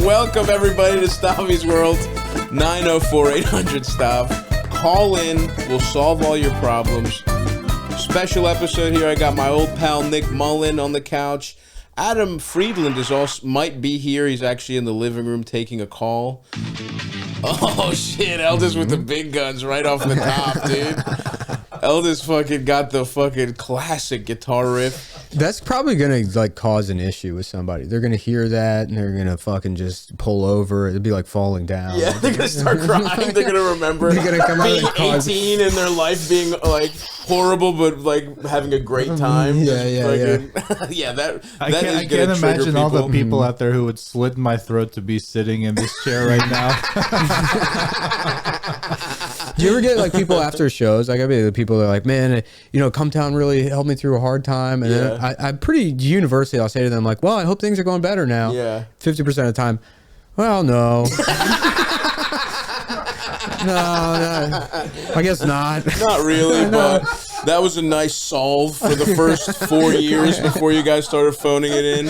Welcome everybody to Stavvy's World. 904-800-STAV. Call in. We'll solve all your problems. Special episode here. I got my old pal Nick Mullen on the couch. Adam Friedland might be here. He's actually in the living room taking a call. Oh shit, Eldest with the big guns right off the top, dude. Eldest fucking got the fucking classic guitar riff. That's probably gonna like cause an issue with somebody. They're gonna hear that and they're gonna fucking just pull over. It'd be like falling down. Yeah, they're gonna start crying. They're gonna remember they're gonna come being out and 18 and their life being like horrible, but like having a great time. Yeah. I can't imagine all the people out there who would slit my throat to be sitting in this chair right now. Do you ever get like people after shows? Like I mean, the people that are like, man, Come Town really helped me through a hard time, and then I'm pretty universally. I'll say to them like, well, I hope things are going better now. Yeah. 50% of the time, well, no. No, I guess not. Not really, but that was a nice solve for the first 4 years before you guys started phoning it in.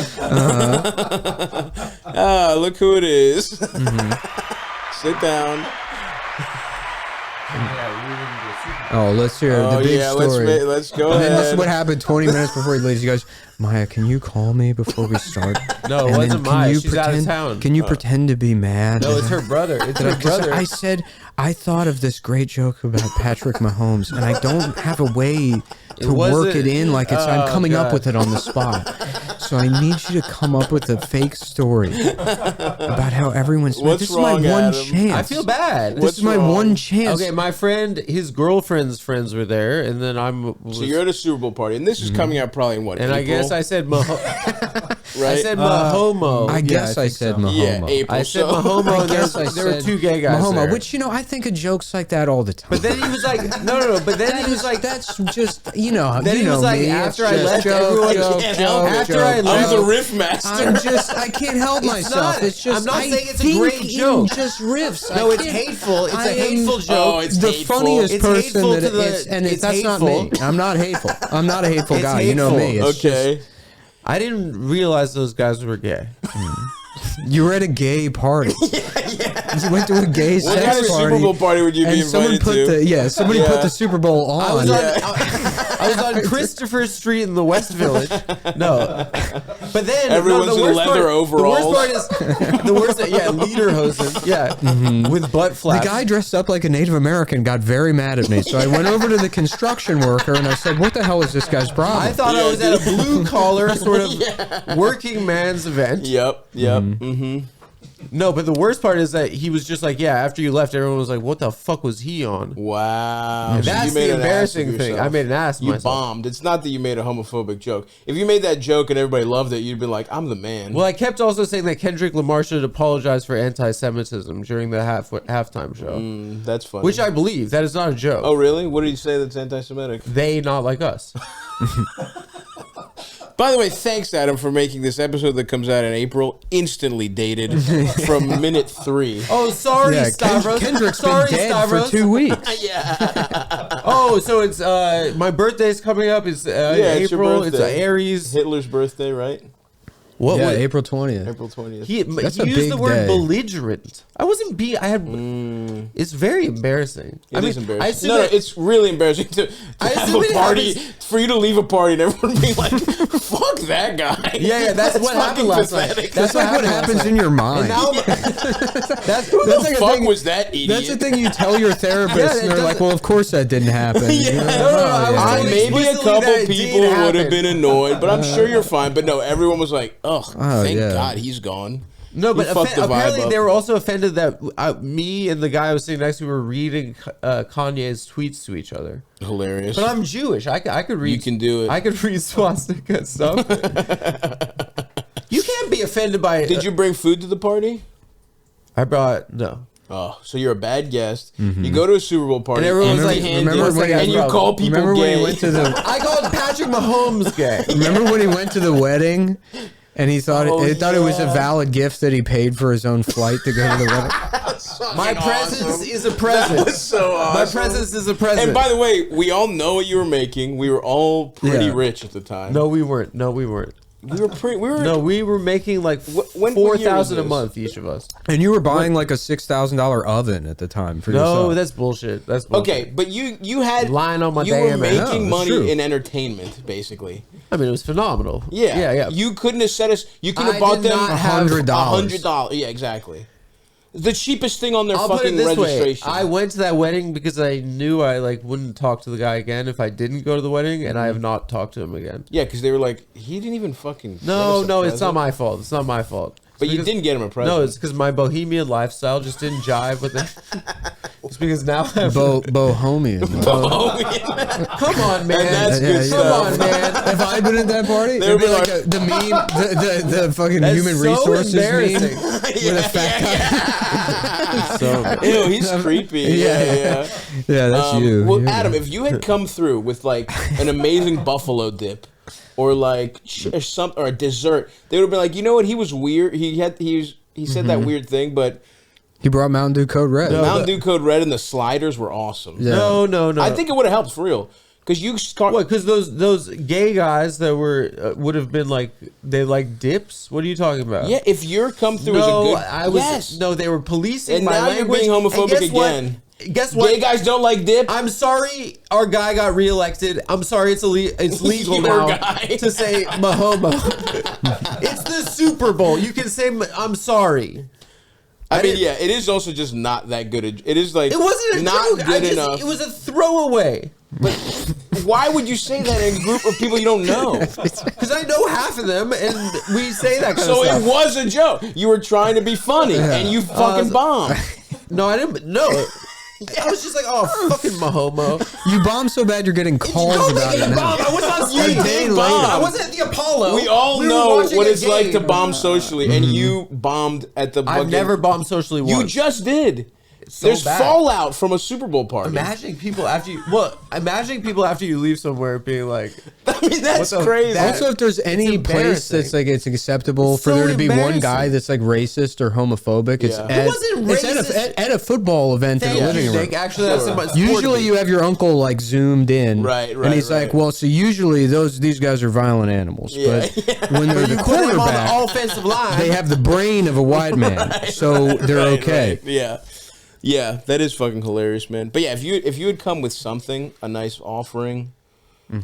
Look who it is. Sit down. Oh, let's hear the big story. Let's go and ahead. Then this is what happened 20 minutes before he leaves. He goes, Maya, can you call me before we start? No, it wasn't Maya. She's out of town. Can you pretend to be mad? No, it's her brother. It's her brother. I said, I thought of this great joke about Patrick Mahomes, and I don't have a way to work it in like it's. I'm coming up with it on the spot. So I need you to come up with a fake story about how everyone's. What's this wrong, is my one Adam? chance. I feel bad. This is my one chance. Okay, my friend, his girlfriend's friends were there, and then So you're at a Super Bowl party, and this is coming out probably in what? And April? I guess I said right? I said Mahomo. I guess I said Mahomo. Yeah, April. I said Mahomo. There were two gay guys Mahomo, there. which I think of jokes like that all the time. But then he was like, no. But then he was like, that's just Then he was like, me. after It's I just left, joke, everyone. After I I'm left, the riff master. I can't help myself. It's just I'm not saying it's a think great in joke. just riffs. No, it's hateful. It's a hateful joke. Oh, it's the hateful. funniest It's person hateful that to the- is, and it's that's not me. hateful. I'm not hateful. I'm not a hateful It's guy. You know me. hateful. It's Okay. I didn't realize those guys were gay. You were at a gay party. You went to a gay What sex kind of party. Super Bowl party would you be And someone invited put to? somebody put the Super Bowl on. I was on Christopher Street in the West Village. No, but then Everyone's the in worst leather part, overalls. The worst part is the worst. Yeah, lederhosen. With butt The flaps. guy dressed up like a Native American got very mad at me, so I went over to the construction worker and I said, "What the hell is this guy's problem?" I thought I was at a blue collar sort of working man's event. Yep. No, but the worst part is that he was just like, yeah. After you left, everyone was like, "What the fuck was he on?" Wow. And So that's you made the an ass of embarrassing thing. yourself. I made an ass of You myself. bombed. It's not that you made a homophobic joke. If you made that joke and everybody loved it, you'd be like, I'm the man. Well, I kept also saying that Kendrick Lamar should apologize for anti-Semitism during the halftime show, That's funny. which I believe. That is not a joke. Oh, really? What did you say that's anti-Semitic? They not like us. By the way, thanks, Adam, for making this episode that comes out in April instantly dated from minute 3. Oh, sorry, Stavros. Kendrick's sorry, been dead Stavros. for 2 weeks. Oh, so it's my birthday's coming up. It's it's your April. It's birthday. Aries. Hitler's birthday, right? What? Yeah, was April 20th. April 20th. He That's a used big the word day. belligerent. I wasn't being. I had. It's very embarrassing. It is embarrassing. I assume No, that- it's really embarrassing to I have assume a it party, happens- for you to leave a party and everyone being like, fuck that guy. Yeah, that's what happened fucking last night. pathetic. That's like what happens in your mind. And now, Who That's the like a fuck thing- was that idiot? That's the thing you tell your therapist, Yeah, it and they're like, doesn't- "Well, of course that didn't happen." Yeah. You're like, No, I was told Maybe a explicitly couple that it did people would have happen. been annoyed, but I'm sure you're fine. But no, everyone was like, "Ugh, thank yeah. God he's gone." No, but You fucked the vibe apparently up. they were also offended that me and the guy I was sitting next to were reading Kanye's tweets to each other. Hilarious. But I'm Jewish. I could read. You can do it. I could read swastika stuff. You can't be offended by it. Did you bring food to the party? I brought no. Oh, so you're a bad guest. You go to a Super Bowl party, And everyone's like, empty-handed, remember when he- and you call people Remember gay. when he went to the? I called Patrick Mahomes gay. Remember when he went to the wedding? And he thought Oh, he thought it was a yeah. valid gift that he paid for his own flight to go to the wedding. My presence is a present. That's so awesome. My presence is a present. And by the way, we all know what you were making. We were all pretty Yeah. rich at the time. no, we weren't. No, we weren't. we were making like $4,000 a month each of us. And you were buying like a $6,000 oven at the time for yourself. No, that's bullshit. That's bullshit. Okay, but you had lying on my you were making true. money in entertainment, basically. I mean, it was phenomenal. Yeah. You couldn't have said us. You could have bought them $100. $100. Yeah, exactly. The cheapest thing on their I'll fucking put it this registration. way. I went to that wedding because I knew I like wouldn't talk to the guy again if I didn't go to the wedding, and I have not talked to him again. Yeah, because they were like, he didn't even fucking. No, it's not my fault. It's not my fault. But you didn't get him a present. No, it's because my bohemian lifestyle just didn't jive with it. It's because now I have Bohemian. Come on, man. And that's good Come stuff. on, man. If I'd been at that party, it'd be like the meme, the fucking That's human so resources meme embarrassing. with a fat guy. So Ew, he's creepy. Yeah. Yeah, that's you. Well, You're- Adam, if you had come through with like an amazing buffalo dip, or like or a dessert, they would have been like, you know what? He was weird. He said that weird thing, but He brought Mountain Dew Code Red. Mountain Dew Code Red and the sliders were awesome. Yeah. No. I think it would have helped for real. Because you What? Because those gay guys that were would have been like they like dips. What are you talking about? yeah, if your come through was a good, yes. No, they were policing And my now language. you're being And homophobic guess what? again. Guess what? Gay guys don't like dip. I'm sorry, our guy got reelected. I'm sorry, it's legal Your now guy. to say Mahomo. It's the Super Bowl. You can say I'm sorry. I mean, yeah, it is also just not that good. It is like It wasn't a not joke. good enough. It was a throwaway. But why would you say that in a group of people you don't know? Because I know half of them, and we say that kind So of stuff. it was a joke. You were trying to be funny, and you fucking bombed. No, I didn't. No. I was just like, oh, fucking Mahomo. You bombed so bad you're getting calls about it now. I was on You stage. did I bomb. wasn't at the Apollo. We all were know watching what a it's like to game. bomb socially, and you bombed at the. I've fucking- never bombed socially once. You just did. so There's bad. fallout from a Super Bowl party. Imagining people after you. Well, imagining people after you leave somewhere being like, I mean, that's What the- crazy. that- Also, if there's any place embarrassing. that's like it's acceptable It's for so there to be one embarrassing. guy that's like racist or homophobic, it's Yeah. at, It wasn't it's racist. at a football event in thank a you, living room. Nick. Actually, that's my Usually you have your uncle like zoomed in, Right, and he's right. like, "Well, so usually these guys are violent animals, Yeah. but when they're the you put him on quarterback, the offensive line. they have the brain of a white man, so they're Right, okay." right. Yeah. Yeah, that is fucking hilarious, man. But yeah, if you had come with something, a nice offering,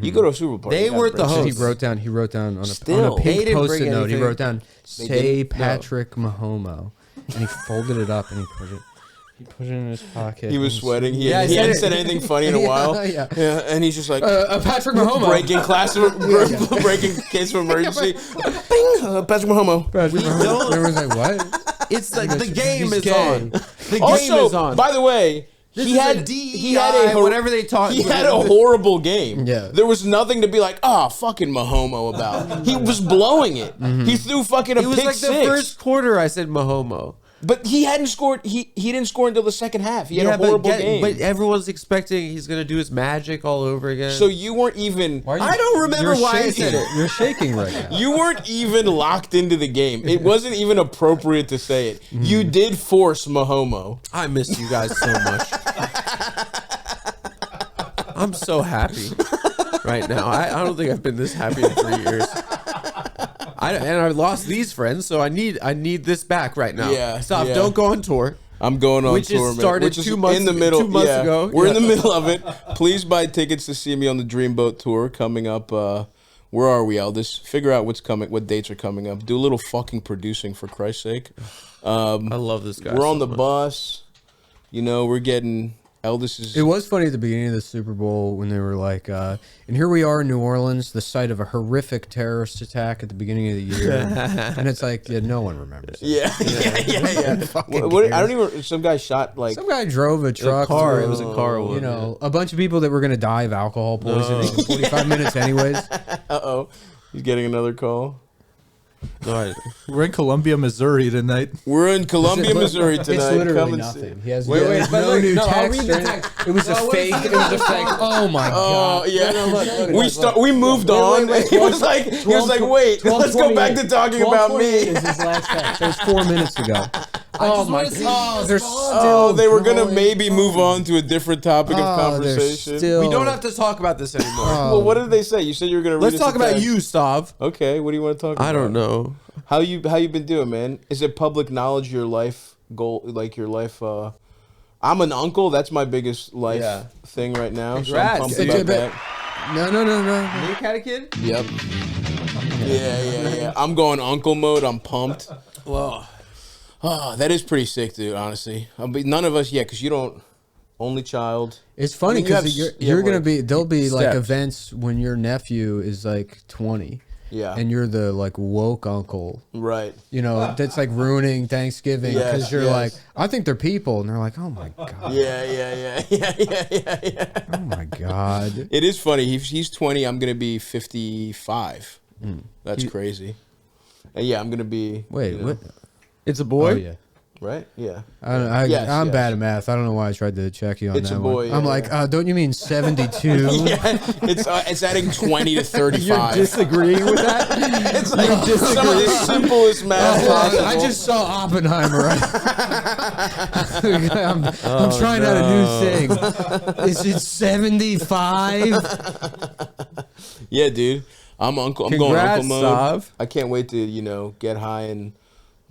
you go to a Super Bowl party. They you gotta weren't the bring So hosts. something. he wrote down on a Still. They pink didn't post-it bring note. He anything. wrote down They "Say didn't? No. Patrick Mahomo," and he folded it up and he put it in his pocket. He was and sweating. He, Yeah, I he said hadn't it. said anything funny in a while. Yeah. And he's just like Patrick Mahomo. breaking case of emergency. Bing, Patrick Mahomo. Patrick We Mahomes. don't- Everyone's like, "What?" It's like the He's game is gay. on. The game Also, is on. by the way, This he is had a he had a whatever they talk. He had a horrible game. Yeah. There was nothing to be like, oh, fucking Mahomo about. He was blowing it. He threw fucking a It was pick like six. the first quarter. I said Mahomo. But he hadn't scored. He didn't score until the second half. He had a horrible game. But everyone's expecting he's gonna do his magic all over again. So you weren't even. I don't remember You're why I shaking. said it. You're shaking right now. You weren't even locked into the game. It wasn't even appropriate to say it. You did force Mahomo. I missed you guys so much. I'm so happy right now. I don't think I've been this happy in 3 years. And I lost these friends, so I need this back right now. Yeah, Stop! yeah. Don't go on tour. I'm going on Which is tour, man. started Which is 2 months in the middle. 2 months yeah. ago. We're in Yeah. the middle of it. Please buy tickets to see me on the Dreamboat tour coming up. Where are we, Aldous? Figure out what's coming. What dates are coming up? Do a little fucking producing for Christ's sake. I love this guy. We're on so the much. bus. You know, we're getting. Eldest is. It was funny at the beginning of the Super Bowl when they were like, and here we are in New Orleans, the site of a horrific terrorist attack at the beginning of the year. And it's like, yeah, no one remembers it. Yeah. Fucking What, I cares. don't even. Some guy shot like. Some guy drove a truck. car. through, It was a car You one, know, a bunch of people that were going to die of alcohol poisoning in 45 minutes anyways. Uh-oh. He's getting another call. No, I- We're in Columbia, Missouri tonight. We're in Columbia, Missouri tonight. It's literally Come and see. nothing. He has Wait, no but new look, no, I'll text. read the or anything. text. It was a No, what fake. is It was a fake. Oh my Oh god. yeah, No, look, we moved on. He was like, wait, let's go back to talking about me. Is his last text. So it's 4 minutes ago. Oh my god, they're Oh, still. they were gonna going maybe move on to a different topic of Oh, they're conversation. still- We don't have to talk about this anymore. Well, what did they say? You said you were gonna. Let's read talk us a about text. you, Stav. Okay, what do you want to talk about? I don't know. How you been doing, man? Is it public knowledge your life goal, like your life? I'm an uncle. That's my biggest life thing right now. Congrats, so I'm pumped dude. about that. No. You cat a kid? Yep. Yeah. I'm going uncle mode. I'm pumped. Well, Oh, that is pretty sick, dude. Honestly, none of us yet, because you don't. Only child. It's funny I mean, you because have- you're yeah, gonna like, be. There'll be like steps. events when your nephew is like 20. Yeah. And you're the like woke uncle. Right. You know, that's like ruining Thanksgiving because Yes, you're yes. like, I think they're people, and they're like, oh my god, Yeah. oh my god. It is funny. He's 20. I'm gonna be 55. That's crazy. And yeah, I'm gonna be. Wait, you know, what? it's a boy. Oh yeah. Right? Yeah. I'm Yes. bad at math. I don't know why I tried to check you on It's that a boy, one. I'm yeah, like, don't you mean 72? Yeah, it's adding 20 to 35. Disagreeing with that? It's like some of the simplest math possible. I just saw Oppenheimer. I'm trying out a new thing. Is it 75? Yeah, dude. I'm going uncle Congrats, mode. Stav. I can't wait to get high and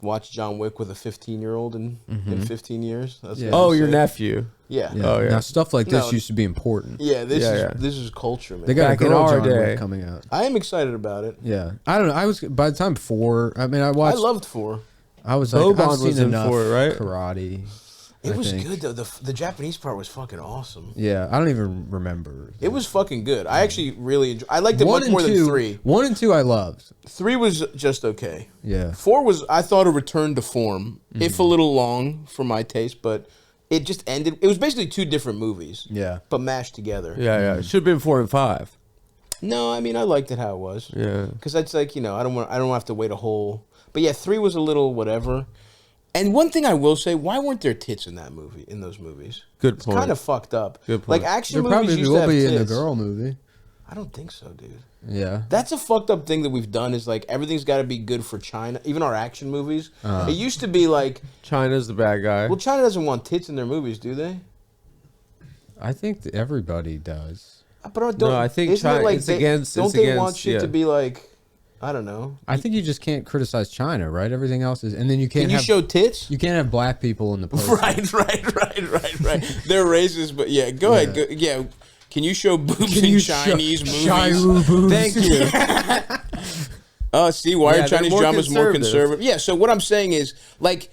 watch John Wick with a 15-year-old in 15 years. That's Yeah. gonna Oh, be your sick. nephew. Yeah. Oh, yeah. Now stuff like this No. used to be important. Yeah, this Yeah. this is culture, man. They got Back a in girl our John Wick day. coming out. I am excited about it. Yeah, I don't know. I was by the time 4. I mean, I watched. I loved 4. I was like, Boban I've seen was in enough 4, right? karate. It I was think. good though. The Japanese part was fucking awesome. Yeah, I don't even remember. It was fucking good. I actually really enjoyed. I liked it much more than 3. 1 and 2, I loved. 3 was just okay. Yeah. 4 was, I thought, a return to form, if a little long for my taste, but it just ended. It was basically 2 different movies. Yeah. But mashed together. Yeah. It should have been 4 and 5. No, I mean I liked it how it was. Yeah. Because that's like I don't have to wait a whole. But yeah, 3 was a little whatever. And one thing I will say, why weren't there tits in those movies? Good It's point. kind of fucked up. Good point. Like action There movies probably used to will have be in the tits. girl movie. I don't think so, dude. Yeah. That's a fucked up thing that we've done is like everything's got to be good for China. Even our action movies. It used to be like, China's the bad guy. well, China doesn't want tits in their movies, do they? I think that everybody does. But No, I think isn't it China- like it's against- Don't it's they against- want shit yeah. to be like? I don't know. I think you just can't criticize China, right? Everything else is, and then you can't Can you have show tits? you can't have black people in the poster. Right. They're racist, but yeah, go ahead. Go, yeah, can you show boobs Can in you Chinese movies? Shiru boobs? Thank you. See, why Yeah, are they're Chinese more dramas more conservative. conservative? Yeah, so what I'm saying is, like,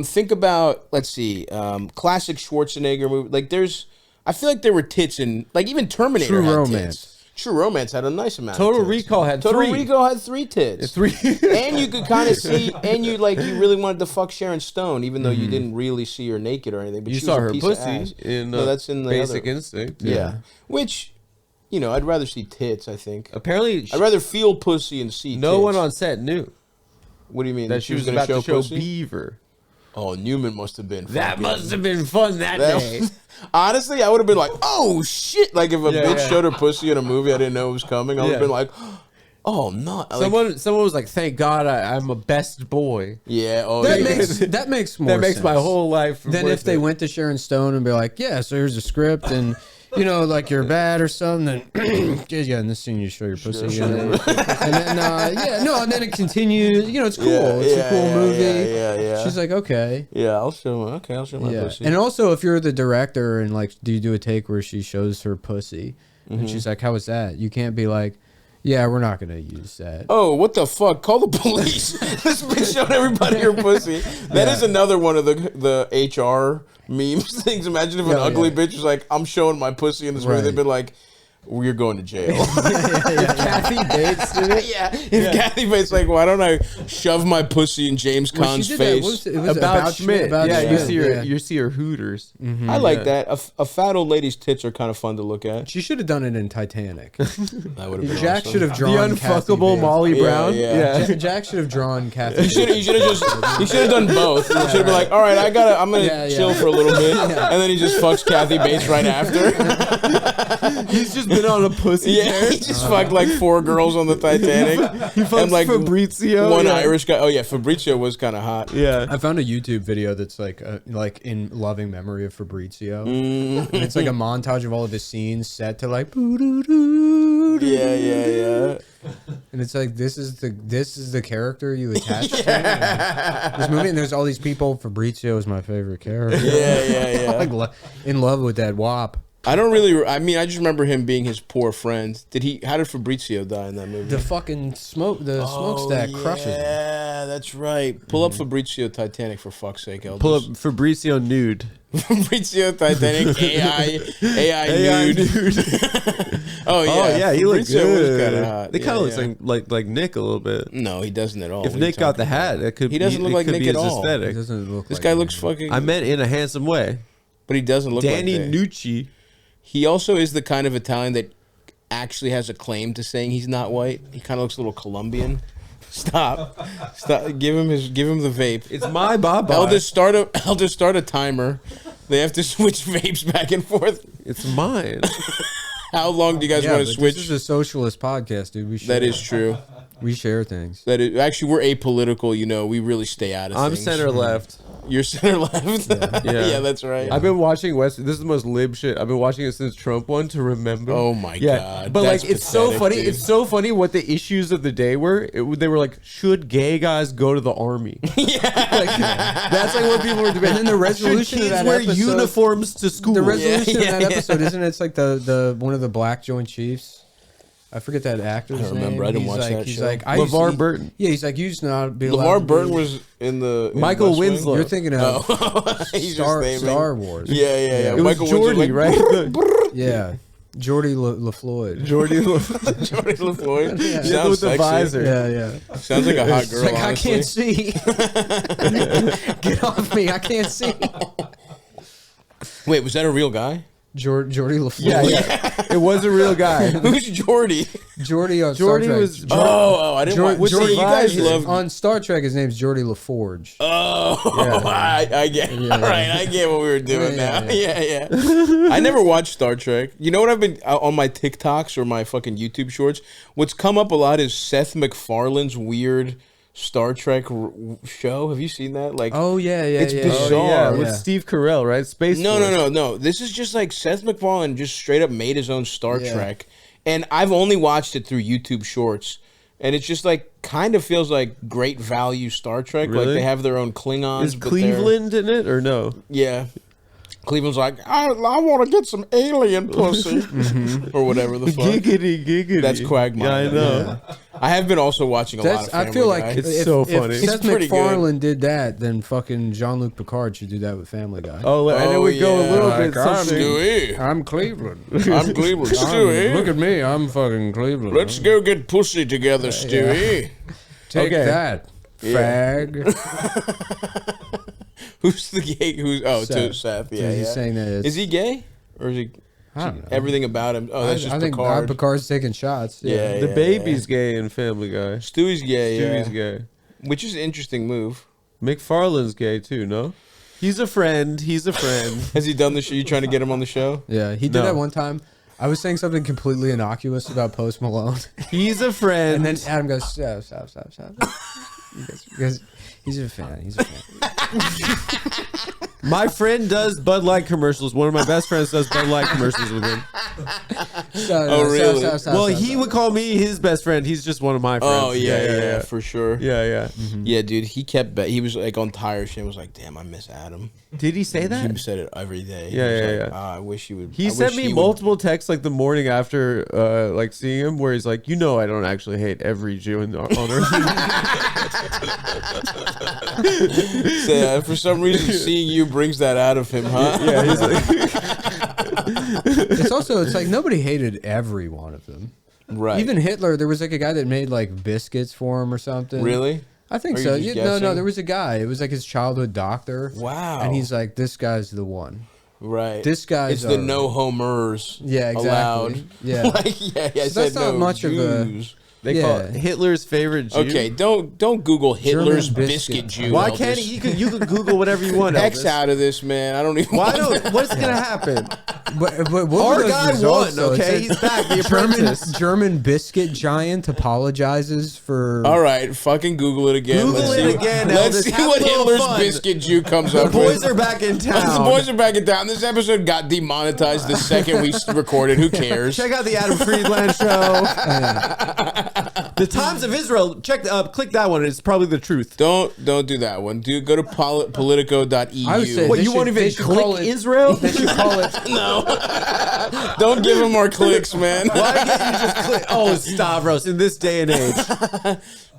think about, let's see, classic Schwarzenegger movie. Like, I feel like there were tits in, like, even Terminator True had Romance. tits. True Romance had a nice amount Total of tits. Recall had Total 3. Recall had 3 tits. 3. And you could kind of see, and you really wanted to fuck Sharon Stone, even though you didn't really see her naked or anything. But You she saw was a her piece of pussy ass. in No, that's in the Basic other. Instinct. Yeah. Which, I'd rather see tits, I think. Apparently, I'd rather feel pussy and see no tits. one on set knew What do you mean? that she was gonna about to show pussy? Beaver. Oh, Newman must have been. That fucking- must have been fun that that- day. Honestly, I would have been like, "Oh shit!" Like if a Yeah, bitch yeah. showed her pussy in a movie, I didn't know it was coming. I would have Yeah. been like, "Oh no!" Like, Someone was like, "Thank God I'm a best boy." yeah. Oh, That yeah. makes more That makes sense. my whole life. Then worth if they it. went to Sharon Stone and be like, yeah, so here's a script and like you're bad or something, then yeah, in this scene you show your pussy. And then and then it continues. It's cool. It's a cool movie. Yeah. She's like, okay. Yeah, I'll show. Okay, I'll show my Yeah. pussy. And also if you're the director and like, do you do a take where she shows her pussy? Mm-hmm. And she's like, how was that? You can't be like, yeah, we're not going to use that. Oh, what the fuck? Call the police. This bitch showed everybody her pussy. That is another one of the HR memes things. Imagine if an ugly bitch was like, I'm showing my pussy in this movie. Right. They'd been like, you're going to jail. Kathy Bates did it. Yeah. If Kathy Bates like, why don't I shove my pussy in James Well, Caan's she did that. face? It was About Schmidt. About Yeah, Schmidt. you see her hooters. I like that. A fat old lady's tits are kind of fun to look at. She should have done it in Titanic. That would have been Jack awesome. should have The drawn Kathy unfuckable Bates. Molly Yeah, Brown. yeah. Jack should have drawn Kathy. He should have done both. He should have been like, all right, I'm gonna chill for a little bit, and then he just fucks Kathy Bates right after. He's just been on a pussy tear. He just fucked like 4 girls on the Titanic. He fucked and like Fabrizio. One Irish guy. Oh yeah, Fabrizio was kind of hot. Yeah. I found a YouTube video that's like in loving memory of Fabrizio. And it's like a montage of all of his scenes set to like Yeah. and it's like this is the character you attach to this movie, and there's all these people. Fabrizio is my favorite character. Yeah. Like in love with that wop. I don't really. I mean, I just remember him being his poor friend. How did Fabrizio die in that movie? The fucking smokestack crushes him. Yeah, that's right. Pull up Fabrizio Titanic for fuck's sake, Elders. Pull up Fabrizio nude. Fabrizio Titanic AI nude. Oh yeah, he looks Fabrizio good. was kind of hot. They kind of looks like Nick a little bit. No, he doesn't at all. If Nick got the hat, it could. He doesn't look like Nick at all. Aesthetic. He doesn't look This like guy him. looks fucking. I meant in a handsome way. But he doesn't look Danny like that. Nucci. He also is the kind of Italian that actually has a claim to saying he's not white. He kind of looks a little Colombian. Stop. Give him the vape. It's my Baba. I'll just start a timer. They have to switch vapes back and forth. It's mine. How long do you guys want to switch? This is a socialist podcast, dude. That is true. We share things. Actually, we're apolitical. We really stay out of I'm things. center left. You're center left. Yeah, that's right. I've been watching West. This is the most lib shit. I've been watching it since Trump won to remember. Oh my god! But That's like, it's so pathetic, funny. dude. It's so funny what the issues of the day were. They were like, should gay guys go to the army? That's like what people were debating. And then the resolution Should of kids that wear episode, uniforms to school? The resolution Yeah, of that yeah. episode, isn't it? It's like the one of the black Joint Chiefs. I forget that actor's name. I don't remember. I didn't watch that He's show. like, LeVar Burton. Yeah, he's like, you used to not be allowed LeVar to Burton be- was in the Michael West Wing? Winslow. You're thinking of He's just naming. Star Wars. Yeah. It was Michael Jordy, Winslow, right? Yeah. Jordy LaFloyd. Jordy. Jordy LaFloyd. Yeah. Sounds with the sexy. visor. Yeah. Sounds like a hot girl. It's like, honestly. I can't see. Get off me. I can't see. Wait, was that a real guy? Jordy LaFloyd. Yeah. It was a real guy. Who's Jordy? Jordy on Jordy Star Trek. was- I didn't watch. Jordy, You guys his- love. on Star Trek. His name's Jordy LaForge. I get. Yeah. All right, I get what we were doing Yeah, now. Yeah. I never watched Star Trek. You know what I've been on my TikToks or my fucking YouTube shorts? What's come up a lot is Seth MacFarlane's weird Star Trek show. Have you seen that? Like, Oh yeah. It's yeah. bizarre. With Steve Carell, right? Space Force. No. This is just like Seth MacFarlane just straight up made his own Star Yeah. Trek, and I've only watched it through YouTube Shorts, and it's just like kind of feels like great value Star Trek. Really? Like they have their own Klingons. Is but they're- Cleveland in it or no? Yeah. Cleveland's like, I want to get some alien pussy, or whatever the fuck. Giggity. That's Quagmire. Yeah, I know. I like have been also watching a lot of Family I feel like Guy. It's so funny. If It's Seth pretty good. MacFarlane did that, then fucking Jean-Luc Picard should do that with Family Guy. Oh, and it would go a yeah. little Like, bit something. Stewie. I'm Cleveland. I'm Cleveland. Stewie. Look at me. I'm fucking Cleveland. Let's go get pussy together, Stewie. Take Okay. that, Yeah. fag. Who's the gay? To Seth. Seth. Yeah, He's yeah. saying that it's, Is he gay? Or is he I don't know. everything about him? Oh, that's just I think Picard. Picard's taking shots. Yeah. The baby's gay in Family Guy. Stewie's gay, yeah. Stewie's gay. Which is an interesting move. McFarlane's gay too, no? He's a friend. Has he done the show? You trying to get him on the show? Yeah, he did No. that one time. I was saying something completely innocuous about Post Malone, He's a friend. and then Adam goes, "Stop." Because he's a fan. He's a fan. My friend does Bud Light commercials. One of my best friends does Bud Light commercials with him. really? Well, he would call me his best friend. He's just one of my friends. Oh yeah, for sure. Yeah. Yeah, dude, he was like on tire shit. Was like, damn, I miss Adam. Did he say that? He said it every day. Yeah, He was yeah, like, yeah. "Ah, I wish he would. He I sent wish me he would." multiple texts like the morning after like seeing him where he's like, I don't actually hate every Jew on earth. So, for some reason, seeing you brings that out of him, huh? Yeah, he's like, It's like nobody hated every one of them. Right. Even Hitler, there was like a guy that made like biscuits for him or something. Really? I think Are you so. just No, guessing? there was a guy. It was like his childhood doctor. Wow. And he's like, this guy's the one. Right. This guy's It's the no homers. Yeah, exactly. Allowed. Yeah. Like, yeah. I So said that's not no much of a- Jews. they call Yeah. it Hitler's favorite Jew. Okay, don't Google Hitler's German biscuit biscuit. Jew. Why Elvis. can't he? You can Google whatever you want. X Elvis. out of this, man? I don't even. Why want don't? What's gonna happen? But what Our were those guy results, won, though? It okay? said He's back, the apprentice. German biscuit giant apologizes for... All right, fucking Google it again. Google it again, Let's Elvis. see Have what a little Hitler's fun. biscuit Jew comes The up boys with. are back in town. The boys are back in town. This episode got demonetized the second we recorded. Who cares? Check out the Adam Friedland show. The Times of Israel. Click that one. It's probably the truth. Don't do that one. Go to politico.eu. I would say What, they you won't they even call click it- Israel? They should call it... Don't give him more clicks, man. Why can't you just click? Oh, Stavros, in this day and age.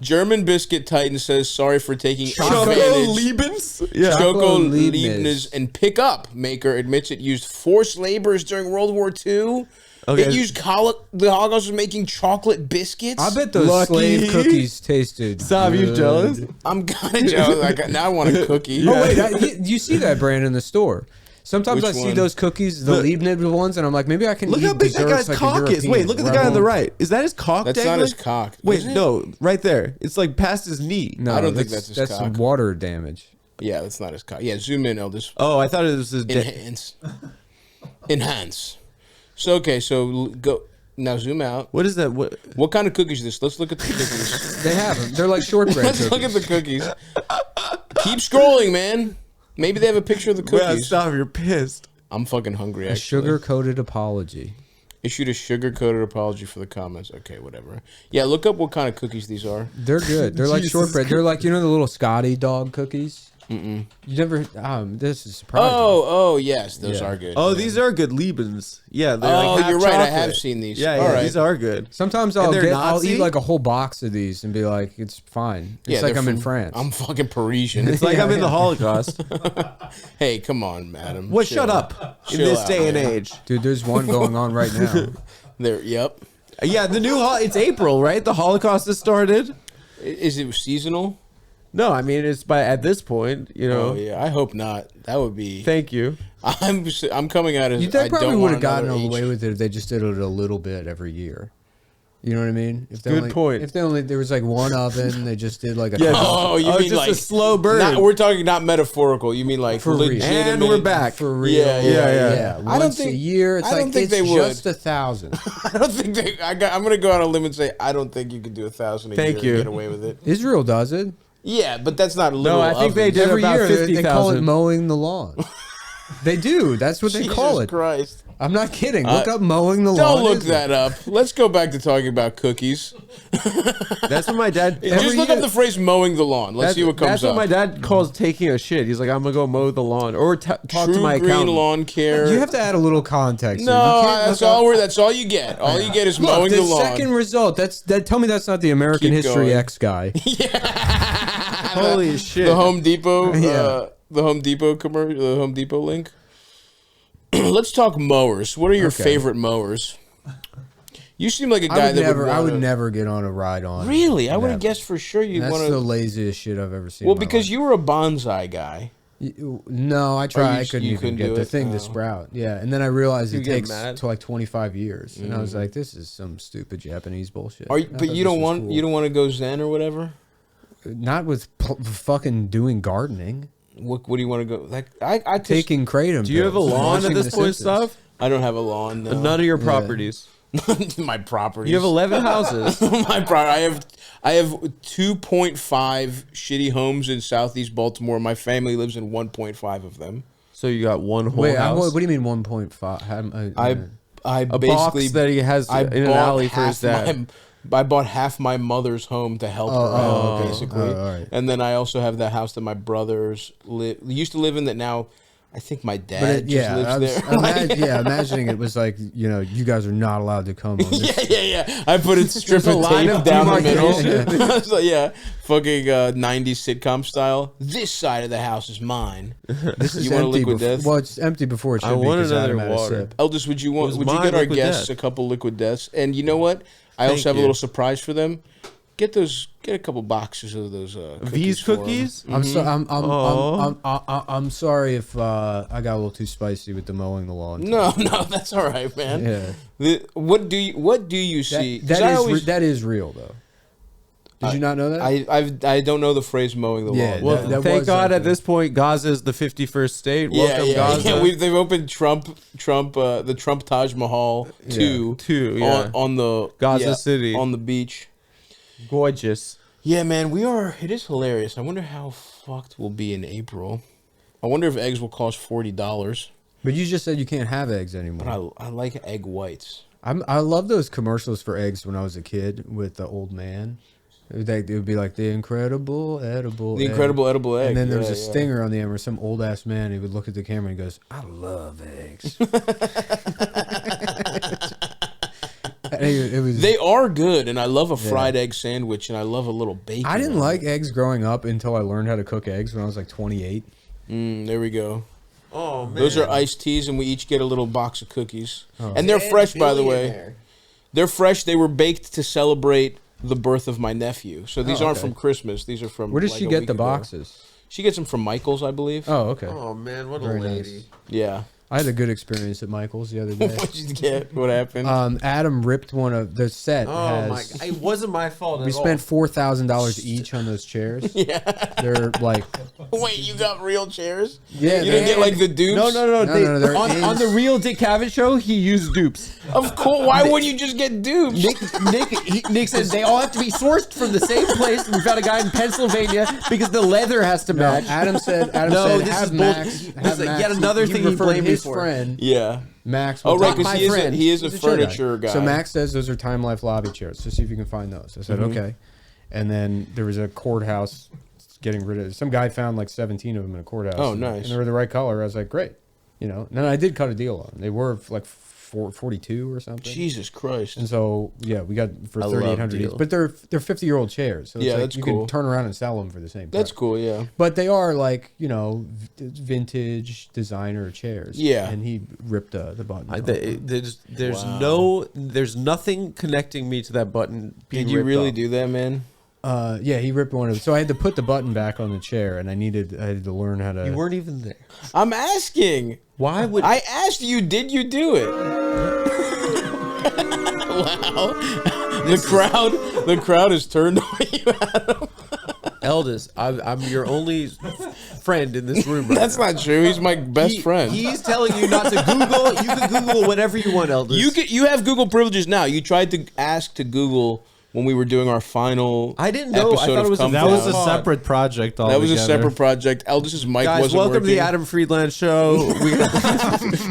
German biscuit titan says sorry for taking Choco advantage. Liebens? Yeah. Choco Liebes. Liebes and pickup maker admits it used forced laborers during World War II. Okay. It used the Holocaust was making chocolate biscuits. I bet those Lucky. slave cookies tasted Sav, you good. jealous? I'm kind of jealous. Now I want a cookie. Oh, wait, you see that brand in the store. Sometimes Which I see one? those cookies, the Leibniz ones, and I'm like, maybe I can Look eat how big that desserts guy's like a cock is. European. Wait, look at the guy on the right. Is that his cock? That's not dangling? his cock. Wait, Is it? no, right there. It's like past his knee. No, I don't think that's his cock. water damage. Yeah, that's not his cock. Yeah, zoom in, Eldest. Oh, I thought it was his Enhance. So okay, so go now. Zoom out. What is that? What kind of cookies is this? Let's look at the cookies. They have them. They're like shortbread Let's cookies. look at the cookies. Keep scrolling, man. Maybe they have a picture of the Yeah, cookies. stop, you're pissed. I'm fucking hungry. A Actually, sugar-coated apology. issued a sugar-coated apology for the comments. Okay, whatever. Yeah, look up what kind of cookies these are. They're good. They're like Jesus shortbread. They're like, you know, the little Scotty dog cookies? You never... this is surprising. Oh, yes, those Yeah. are good. Oh, these are good Liebens. Yeah, they're Oh, like half you're right. I chocolate. have seen these. Yeah, All yeah, right. these are good. Sometimes And they're I'll Nazi? eat like a whole box of these and be like, it's fine. It's Yeah, like they're I'm in from- France. I'm fucking Parisian. It's like Yeah, I'm in the yeah. Holocaust. Hey, come on, madam. What? Chill. Shut up. In Chill this out, day and man. age. Dude, there's one going on right now. There. Yep. Yeah, the new it's April, right? The Holocaust has started. Is it seasonal? No, I mean it's at this point, you know. Oh yeah, I hope not. That would be. Thank you. I'm coming out as. They I probably don't would want have gotten another away H. with it if they just did it a little bit every year. You know what I mean? If they Good only, point. If there was like one oven, they just did like a Yeah, Oh, you mean just like a slow burn. We're talking not metaphorical. You mean like For real. legitimate? And we're back. for real. Yeah, yeah. Once I don't think a year. It's I don't like think it's they would. just 1,000. I don't think they. I'm gonna go on a limb and say I don't think you could do 1,000 a Thank year you. and get away with it. Israel does it Yeah, but that's not little. I think they did every about year. They call it 50,000. mowing the lawn. They do. That's what they call it. Christ. I'm not kidding. Look up mowing the lawn. Don't look Israel. that up. Let's go back to talking about cookies. That's what my dad. Just look up the phrase "mowing the lawn." Let's see what comes That's up. what my dad calls taking a shit. He's like, I'm gonna go mow the lawn or talk True to my green accountant. lawn care. You have to add a little context. here. You no, can't that's look up- all. That's all you get. All you get is Look, mowing the the lawn. second result. Tell me that's not the American Keep History going. X guy. Holy shit! The Home Depot. Yeah. The Home Depot commercial. The Home Depot link. Let's talk mowers. What are your Okay. favorite mowers? You seem like a guy I would never get on a ride on. Really, I would have Never. guessed for sure you'd That's want the to. laziest shit I've ever seen. Well, in my because life. you were a bonsai guy. No, I tried. you I couldn't you even couldn't get do the it? thing Oh. to sprout. Yeah, and then I realized You it get takes mad? to like 25 years, and I was like, "This is some stupid Japanese bullshit." Are you, I but thought you this don't was want cool. you don't want to go Zen or whatever. Not with fucking doing gardening, What do you want to go? Like I taking kratom. Do you have a pills, lawn at watching this The point, Simpsons. stuff? I don't have a lawn. No. None of your properties. My property. You have 11 houses. My I have 2.5 shitty homes in Southeast Baltimore. My family lives in 1.5 of them. So you got one whole Wait, house. what do you mean 1.5? I a basically box that he has I in an bought alley for his half dad. I bought half my mother's home to help her out, basically. Oh, all right. And then I also have the house that my brothers used to live in that now I think my dad just lives there. Imagining it was like, you guys are not allowed to come on this. Yeah. I put a strip There's of a line tape of down the middle. demarcation. So, yeah, fucking 90s sitcom style. This side of the house is mine. This is You want a empty. liquid death? Well, it's empty before it should I be. want 'cause another Adam had a water. sip. Eldest, would you was get my our liquid guests death. a couple liquid deaths? And you know what? I Thank also have a you. little surprise for them. Get a couple boxes of those cookies. These for 'em. cookies? I'm sorry if I got a little too spicy with the mowing the lawn. No, that's all right, man. Yeah. What do you see? 'Cause That I is always- that is real though. Did you not know that? I don't know the phrase mowing the lawn. Well, thank God at this point, Gaza is the 51st state. Welcome, Gaza. Yeah, they've opened the Trump Taj Mahal 2 on the Gaza City on the beach. Gorgeous. Yeah, man, it is hilarious. I wonder how fucked we'll be in April. I wonder if eggs will cost $40. But you just said you can't have eggs anymore. But I like egg whites. I love those commercials for eggs when I was a kid with the old man. It would be like the incredible edible egg. And then there was a stinger on the end where some old ass man, he would look at the camera and he goes, I love eggs. They are good, and I love a fried egg sandwich, and I love a little bacon. I didn't like eggs growing up until I learned how to cook eggs when I was like 28. There we go. Oh, man. Those are iced teas, and we each get a little box of cookies. Oh. And they're fresh, by the way. They're fresh. They were baked to celebrate the birth of my nephew. So these aren't from Christmas. These are from... Where does she get the boxes? She gets them from Michael's, I believe. Oh, okay. Oh, man, what Very a lady. nice. Yeah. I had a good experience at Michael's the other day. What'd you get? What happened? Adam ripped one of the set. Oh my God. It wasn't my fault. We spent $4,000 each on those chairs. Yeah. They're like. Wait, you got real chairs? Yeah. You didn't get like the dupes? No. On the real Dick Cavett show, he used dupes. Of course. Why wouldn't you just get dupes? Nick says they all have to be sourced from the same place. And we found a guy in Pennsylvania because the leather has to match. Adam said, this have is Max. This is yet another thing he blamed me his for. Friend. Yeah. Max. Oh, right, because he is a furniture guy. So Max says those are Time Life lobby chairs. So see if you can find those. I said, okay. And then there was a courthouse getting rid of it. Some guy found like 17 of them in a courthouse. Oh, nice. And they were the right color. I was like, great. And then I did cut a deal on them. They were like 42 or something. Jesus Christ. And so, we got for 3,800 each. But they're 50-year-old chairs. So it's that's you cool. can turn around and sell them for the same price. That's cool, yeah. But they are like, vintage designer chairs. Yeah. And he ripped the button. There's nothing connecting me to that button. Did you really do that, man? He ripped one of them. So I had to put the button back on the chair, and I had to learn how to. You weren't even there. I'm asking. Why would I asked you? Did you do it? Wow. The crowd is turned on you, Adam. Eldest, I'm your only friend in this room. Right That's now. not true. He's my best friend. He's telling you not to Google. You can Google whatever you want, Eldest. You have Google privileges now. You tried to ask to Google when we were doing our final. I didn't know. I thought it was that was a separate project. Altogether. That was a separate project. Eldest's mic Guys, wasn't welcome working. to the Adam Friedland show.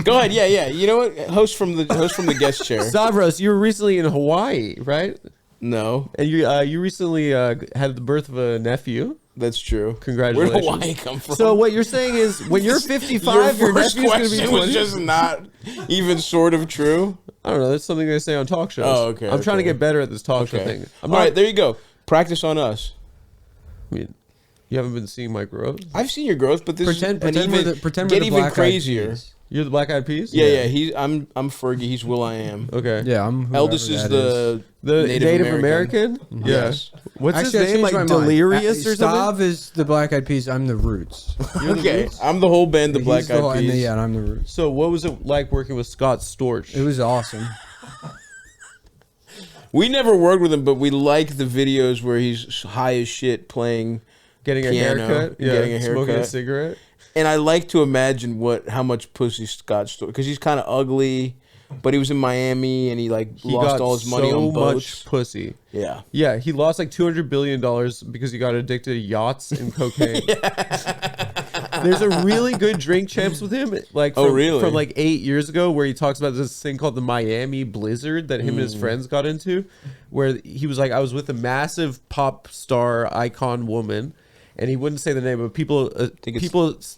Go ahead. Yeah. You know what? Host from the guest chair. Stavros, you were recently in Hawaii, right? No. And you recently had the birth of a nephew. That's true. Congratulations. Where did Hawaii come from? So what you're saying is, when you're 55, your nephew's going to be 20. Was just not even sort of true. I don't know. That's something they say on talk shows. Oh, okay. I'm trying to get better at this talk show thing. All right, there you go. Practice on us. I mean, you haven't been seeing my growth. I've seen your growth, but this pretend get even crazier. You're the Black Eyed Peas? Yeah. I'm Fergie. He's Will I Am. Okay. Yeah, I'm. Eldest is the Native American? Mm-hmm. Yes. What's Actually, his name? Like Delirious or something? Stav is the Black Eyed Peas. I'm the Roots. Okay. I'm the whole band, the Black Eyed Peas. And I'm the Roots. So what was it like working with Scott Storch? It was awesome. We never worked with him, but we like the videos where he's high as shit playing getting piano, a haircut, getting a haircut, smoking a cigarette. And I like to imagine how much pussy Scott Storch, because he's kind of ugly, but he was in Miami and he lost all his money on boats. Much pussy. Yeah. Yeah, he lost like $200 billion because he got addicted to yachts and cocaine. There's a really good Drink Champs with him, from like 8 years ago, where he talks about this thing called the Miami Blizzard that him and his friends got into, where he was like, I was with a massive pop star icon woman, and he wouldn't say the name, but people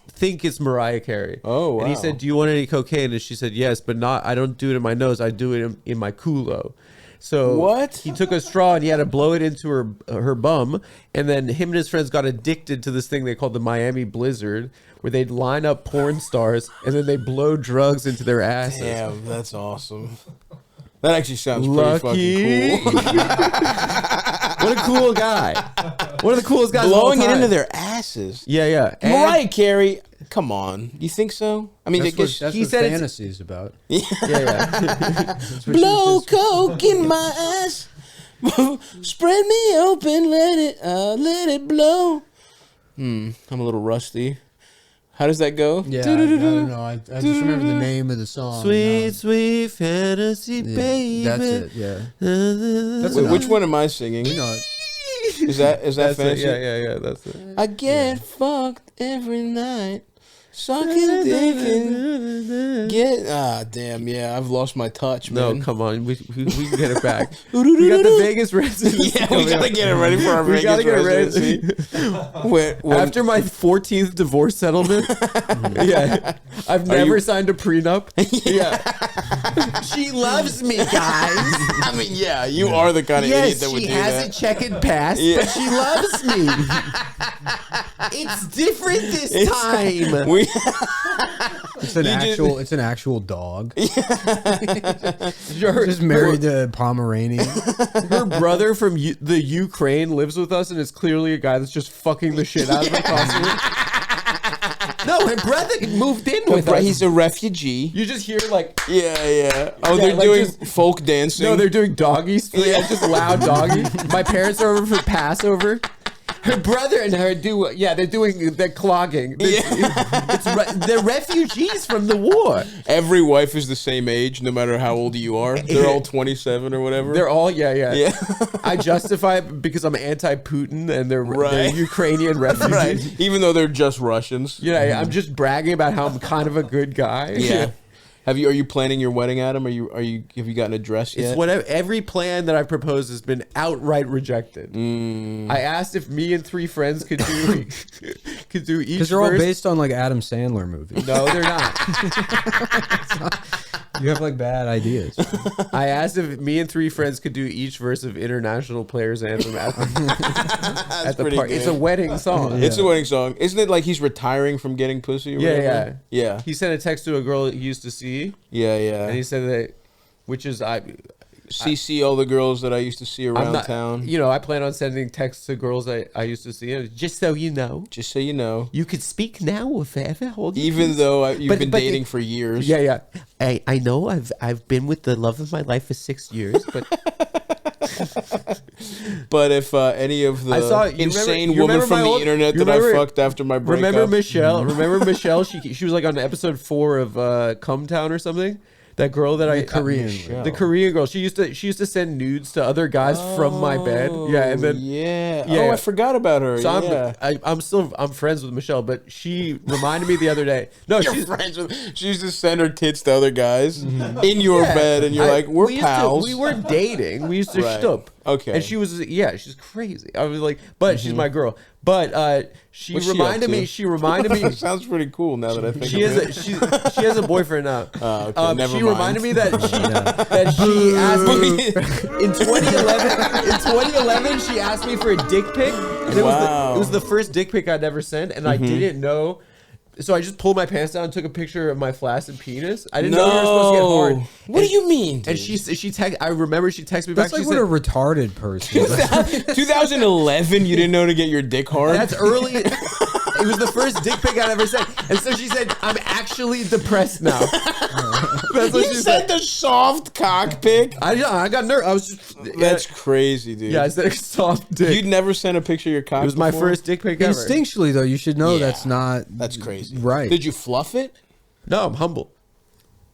think it's Mariah Carey. Oh, wow. And he said, do you want any cocaine? And she said, yes, but I don't do it in my nose. I do it in my culo. So what? He took a straw and he had to blow it into her bum, and then him and his friends got addicted to this thing they called the Miami Blizzard, where they'd line up porn stars and then they blow drugs into their asses. Damn, that's awesome. That actually sounds pretty fucking cool. What a cool guy. One of the coolest guys. Blowing of all it time. into their asses. Yeah. And Mariah Carey, come on. You think so? I mean, That's he what said fantasy is about. Yeah. blow coke in my ass. Spread me open, let it blow. I'm a little rusty. How does that go? Yeah, I don't know. I just remember the name of the song. Sweet, sweet fantasy, baby. That's it. Yeah. Wait, which one am I singing? You know, Is that fantasy? Yeah. That's it. I get fucked every night. Sucking dick and damn, yeah, I've lost my touch, man. No, come on, we can get it back. We got the Vegas residency. Yeah, we gotta get it ready for our Vegas residency. After my 14th divorce settlement, yeah, I've never signed a prenup. Yeah, she loves me, guys. I mean, yeah, you are the kind of idiot that would do that. Yes, she has a checkered past, but she loves me. It's different this time. It's an actual dog. Just married to Pomeranian. Her brother from the Ukraine lives with us, and it's clearly a guy that's just fucking the shit out of her constantly. No, her brother moved in with us. He's a refugee. You just hear like... Yeah. Oh, they're doing folk dancing. No, they're doing doggies. Yeah, just loud doggy. My parents are over for Passover. Her brother and her they're clogging. They're refugees from the war. Every wife is the same age, no matter how old you are. They're all 27 or whatever. They're all, yeah. I justify it because I'm anti-Putin and they're Ukrainian refugees. Right. Even though they're just Russians. Yeah, I'm just bragging about how I'm kind of a good guy. Yeah. Are you planning your wedding, Adam? Have you gotten a dress yet? It's whatever. Every plan that I proposed has been outright rejected. I asked if me and 3 friends could do each. Because they're all based on like Adam Sandler movies. No, they're not. You have like bad ideas. I asked if me and 3 friends could do each verse of International Players Anthem at the party. It's a wedding song. It's a wedding song. Isn't it like he's retiring from getting pussy or whatever? Yeah. He sent a text to a girl he used to see. Yeah. And he said that, which is CC all the girls that I used to see around town. You know, I plan on sending texts to girls I used to see. Just so you know. You could speak now or forever. Even though you've been dating for years. Yeah. I know I've been with the love of my life for 6 years, but... But if any of the insane woman from the internet that I fucked after my breakup. Remember Michelle? She was like on episode 4 of Come Town or something. That girl that the Korean girl. She used to send nudes to other guys from my bed. Yeah, and then I forgot about her. So I'm friends with Michelle, but she reminded me the other day. No, she's friends with. She used to send her tits to other guys in your bed, and you're like, we're pals. We were dating. We used to shtup. Okay. And she's crazy. I was like, but she's my girl. But she reminded me. Sounds pretty cool now that I think. She has a boyfriend now. Okay, never mind. Reminded me that she asked me in 2011. In 2011, she asked me for a dick pic, and it was the first dick pic I'd ever sent, and I didn't know. So I just pulled my pants down and took a picture of my flaccid penis. I didn't know you were supposed to get hard. What do you mean, dude? And I remember she texted me back. That's like a retarded person. 2011, you didn't know to get your dick hard? That's early. It was the first dick pic I'd ever sent. And so she said, I'm actually depressed now. That's what she said. The soft cock pic? I got nervous. That's crazy, dude. Yeah, I said soft dick. You'd never sent a picture of your cock. It was my first dick pic ever. Instinctually, though, you should know that's crazy. Right. Did you fluff it? No, I'm humble.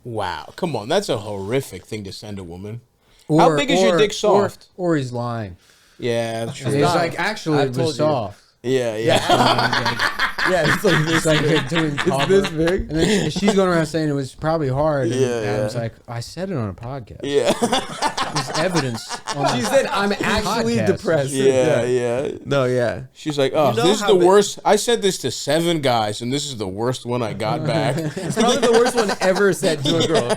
Wow. Come on. That's a horrific thing to send a woman. How big is your dick soft? Or he's lying. Yeah, that's true. He's like, actually, it was soft. Yeah. It's like this. Like doing it's this big. And then she's going around saying it was probably hard. And Adam's like, I said it on a podcast. Yeah. There's evidence. She said, I'm actually depressed. Yeah. No, yeah. She's like, oh, this is the worst. I said this to 7 guys, and this is the worst one I got back. It's probably the worst one ever said to a girl.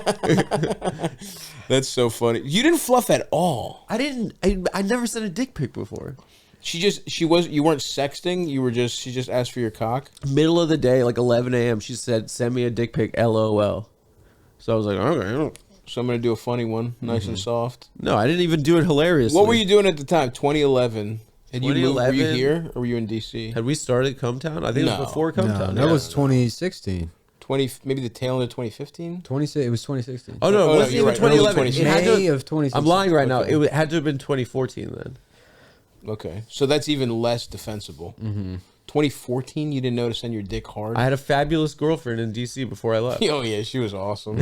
That's so funny. You didn't fluff at all. I didn't. I never sent a dick pic before. You weren't sexting. She just asked for your cock. Middle of the day, like 11 a.m. She said, "Send me a dick pic, LOL." So I was like, okay. So I'm gonna do a funny one, nice and soft. No, I didn't even do it hilariously. What were you doing at the time? 2011. Were you here or were you in DC? Had we started Come Town? I think it was before Come Town. That was 2016. maybe the tail end of 2015. It was 2016. Oh no, it wasn't even 2011. It had May of 2016. I'm lying right now. It had to have been 2014 then. Okay, so that's even less defensible. 2014, you didn't know to send your dick hard? I had a fabulous girlfriend in DC before I left. Oh, yeah, she was awesome.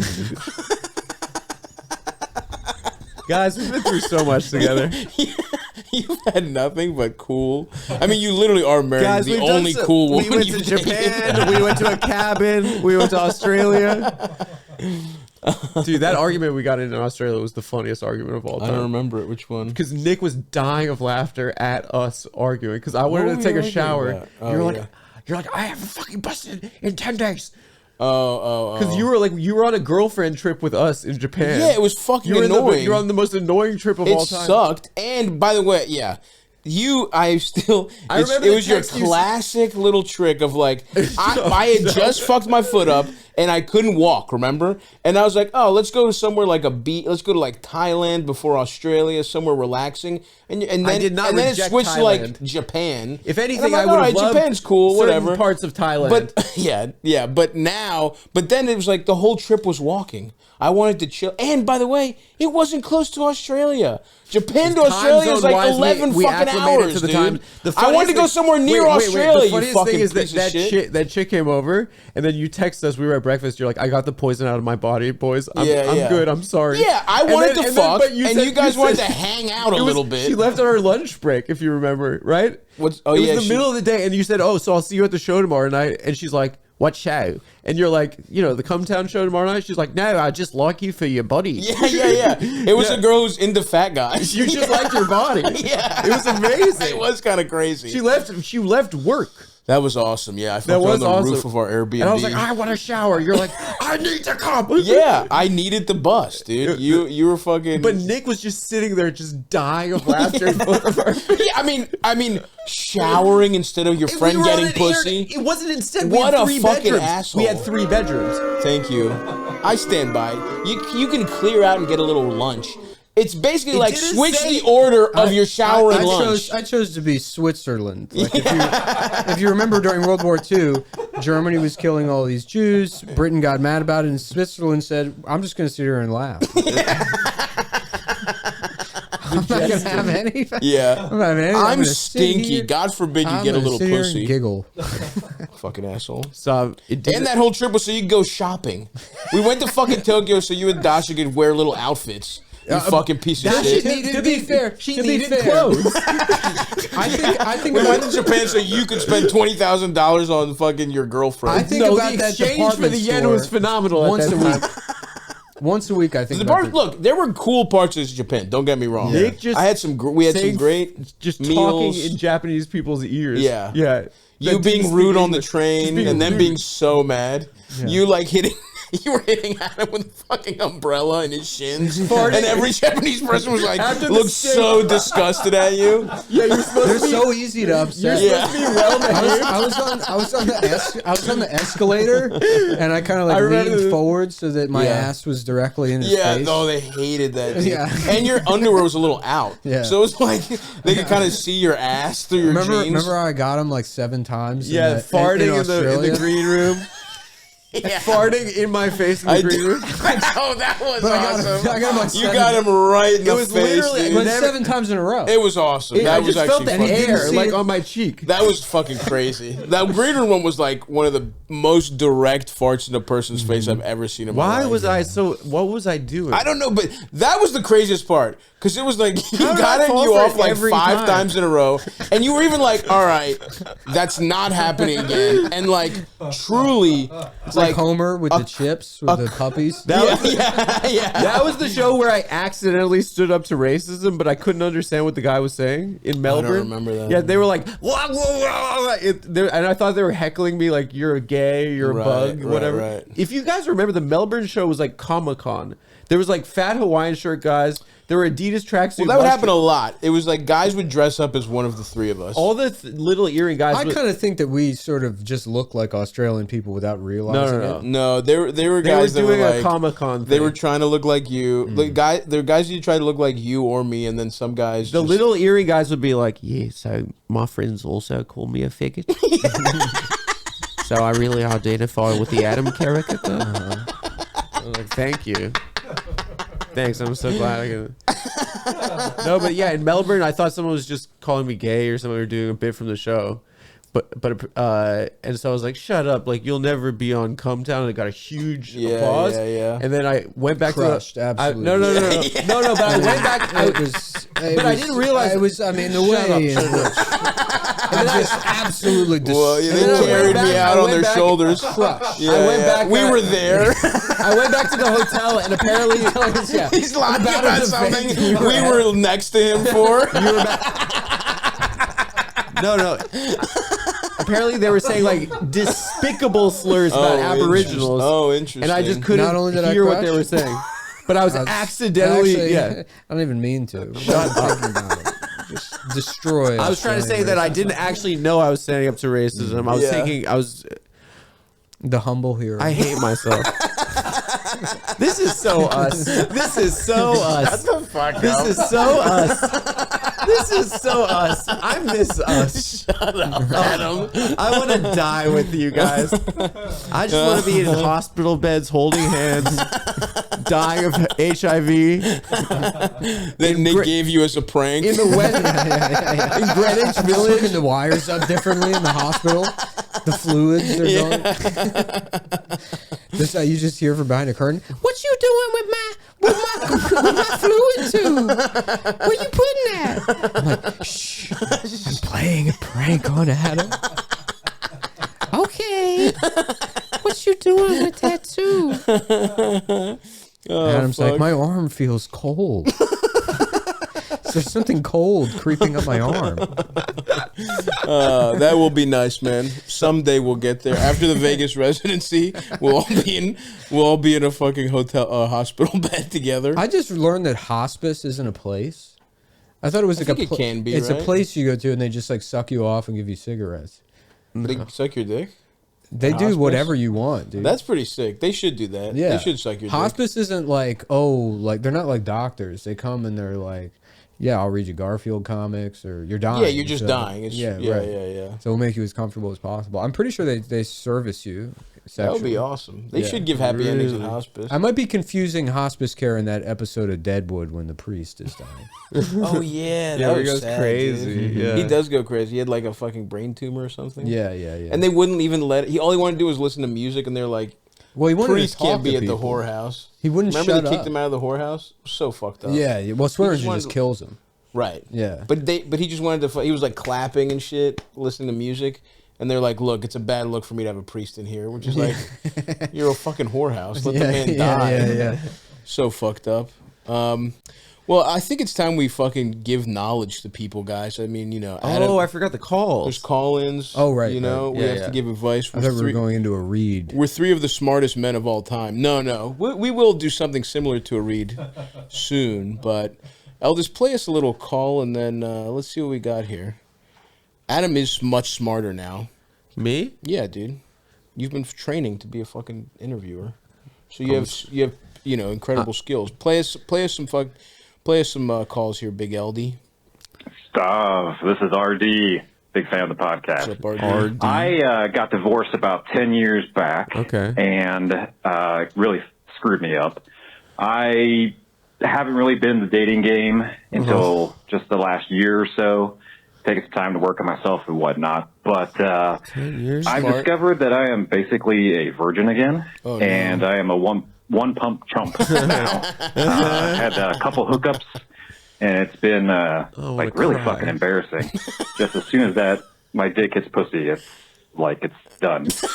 Guys, we've been through so much together. You've had nothing but cool. I mean, you literally are married. Guys, the only cool woman. We went to Japan. We went to a cabin. We went to Australia. Dude, that argument we got in Australia was the funniest argument of all time. I don't remember it. Which one? Because Nick was dying of laughter at us arguing. Because I wanted to take a shower. You're like, I haven't fucking busted in 10 days. Because you were on a girlfriend trip with us in Japan. Yeah, it was fucking annoying. You were on the most annoying trip of all time. It sucked. And by the way, yeah. It was your classic little trick of like, I had just fucked my foot up and I couldn't walk, remember? And I was like, oh, let's go to somewhere like a beach. Let's go to like Thailand before Australia, somewhere relaxing. And then it switched to like Japan. If anything, I would have loved Japan's cool, whatever. Parts of Thailand. But then it was like the whole trip was walking. I wanted to chill. And by the way, it wasn't close to Australia. Japan to Australia is like 11 fucking hours, to the dude. I wanted to go somewhere near Australia. The funniest thing is that chick came over, and then you text us. We were at breakfast. You're like, I got the poison out of my body, boys. I'm good. I'm sorry. Yeah, I wanted to fuck, and you guys wanted to hang out a little bit. She left on her lunch break, if you remember, right? It was the middle of the day, and you said, oh, so I'll see you at the show tomorrow night. And she's like, what show? And you're like, the Come Town show tomorrow night? She's like, no, I just like you for your body. Yeah. It was a girl who's into fat guys. You just liked your body. Yeah. It was amazing. It was kind of crazy. She left work. That was awesome. Yeah, I fucked on the roof of our Airbnb. And I was like, I want a shower. You're like, I need to come. Yeah, I needed the bus, dude. You were fucking. But Nick was just sitting there, just dying of laughter. Yeah, I mean, showering instead of your friend getting pussy. It wasn't instead. What a fucking asshole. We had 3 bedrooms. Thank you. I stand by. You can clear out and get a little lunch. It's basically like switch the order of your shower and lunch. I chose to be Switzerland. Like if you remember during World War II, Germany was killing all these Jews. Britain got mad about it, and Switzerland said, I'm just going to sit here and laugh. I'm not going to have any. Yeah. I'm stinky. Here. God forbid you get a little pussy. And giggle. Fucking asshole. So and that whole trip was so you could go shopping. We went to fucking Tokyo so you and Dasha could wear little outfits. You fucking piece of shit. To be fair, she needed clothes. I think we went to Japan so you could spend $20,000 on fucking your girlfriend. I think about the that exchange for the yen was phenomenal. Once a week. Once a week, I think. Look, there were cool parts of Japan. Don't get me wrong. We had some great just meals. Talking in Japanese people's ears. Yeah. You being rude on the train and then being so mad. Yeah. You were hitting at him with a fucking umbrella in his shins. And every Japanese person was like, looked so disgusted at you. Yeah, you're supposed They're so easy to upset. You're supposed to be well behaved. I was on the escalator, and I kind of like leaned forward so that my ass was directly in his face. Yeah, no, they hated that. Yeah. And your underwear was a little out. Yeah. So it was like they could kind of see your ass through your jeans. Remember how I got him like 7 times? Yeah, farting in the green room. Yeah. Farting in my face in the green room. Oh, that was awesome. I got him like you got him right in the face. Literally like 7 times in a row. It was awesome. I just felt the air like on my cheek. That was fucking crazy. That green room one was like one of the most direct farts in a person's face I've ever seen in my life. What was I doing? I don't know, but that was the craziest part. Because it was like, he got you off like 5 times in a row. And you were even like, all right, that's not happening again. And like, truly. It's like Homer with the chips, with the puppies. That was the show where I accidentally stood up to racism, but I couldn't understand what the guy was saying in Melbourne. I don't remember that. Yeah, they were like, wah, wah, wah, and I thought they were heckling me like, you're a gay, you're a bug, whatever. Right. If you guys remember, the Melbourne show was like Comic-Con. There was like fat Hawaiian shirt guys. There were Adidas tracksuits. Well, that would happen a lot. It was like guys would dress up as one of the 3 of us. All the little earring guys. I kind of think that we sort of just look like Australian people without realizing it. No, they were guys that were doing a Comic-Con thing. They were trying to look like you. There were guys who tried to look like you or me, and then some guys. The little earring guys would be like, "Yeah, so my friends also call me a faggot." So I really identify with the Adam character. I was like, thank you. Thanks, I'm so glad I can. No, but yeah, in Melbourne, I thought someone was just calling me gay or something, or doing a bit from the show. And so I was like, shut up, like you'll never be on Come Town, and I got a huge applause. And then I went back Crushed, to absolutely. No, but I went back. I didn't realize it was. I mean, the way it just absolutely destroyed. Well, they carried me out on their shoulders. Crushed. Yeah, I went back. We were there. I went back to the hotel, and apparently he's lying about something we were next to him for. You were back. No. Apparently they were saying like despicable slurs about Aboriginals. Interesting. And I just couldn't hear what they were saying. But I was accidentally, I don't even mean to. Shut up. Just destroy. I was trying to say that I didn't actually know I was standing up to racism. I was thinking I was the humble hero. I hate myself. This is so us. This is so us. Shut the fuck up. This is so us. This is so us. I miss us. Shut up, Adam. I want to die with you guys. I just want to be in hospital beds holding hands, dying of HIV. That Nick gave you as a prank. In the wedding. In Greenwich Village. Hooking the wires up differently in the hospital. The fluids are going. This you just hear from behind a curtain. What you doing with my fluid tube? Where you putting that? I'm like, shh. I'm playing a prank on Adam. Okay. What you doing with that tube? Adam's like, my arm feels cold. There's something cold creeping up my arm. That will be nice, man. Someday we'll get there. After the Vegas residency, we'll all be in a fucking hospital bed together. I just learned that hospice isn't a place. I thought it was like it can be. It's right? a place you go to and they just like suck you off and give you cigarettes. They suck your dick. They do hospice? Whatever you want, dude. That's pretty sick. They should do that. Yeah, they should suck your hospice dick. Isn't like they're not like doctors. They come and they're like, yeah, I'll read you Garfield comics, or you're dying. Yeah, you're just dying. It's, yeah. So we'll make you as comfortable as possible. I'm pretty sure they service you sexually. That would be awesome. They should give happy endings in hospice. I might be confusing hospice care in that episode of Deadwood when the priest is dying. Oh yeah, that goes sad, crazy. Yeah. He does go crazy. He had like a fucking brain tumor or something. Yeah. And they wouldn't even let it. All he wanted to do was listen to music, and they're like, well, he wanted priest to talk can't be to at the people. whorehouse. He wouldn't Remember shut they kicked up. him out of the whorehouse? So fucked up. Yeah. Well, Swearingen just kills him. Right. Yeah. But he just wanted to. He was like clapping and shit, listening to music, and they're like, "Look, it's a bad look for me to have a priest in here," which is like, you're a fucking whorehouse. Let the man die. Yeah. So fucked up. Well, I think it's time we fucking give knowledge to people, guys. I mean, I forgot the calls. There's call-ins. Oh, right. We have to give advice. I thought we were going into a read. We're three of the smartest men of all time. No. We will do something similar to a read soon, but I'll just play us a little call, and then let's see what we got here. Adam is much smarter now. Me? Yeah, dude. You've been training to be a fucking interviewer, so you have incredible skills. Play us some calls here, Big LD. Stav, this is RD. Big fan of the podcast. What's up, RD? I got divorced about 10 years back. Okay. And really screwed me up. I haven't really been in the dating game until just the last year or so. Taking some time to work on myself and whatnot. But I've discovered that I am basically a virgin again. Oh, and I am a one pump chump now. I've had a couple hookups, and it's been really fucking embarrassing. Just as soon as my dick hits pussy, it's like it's done. So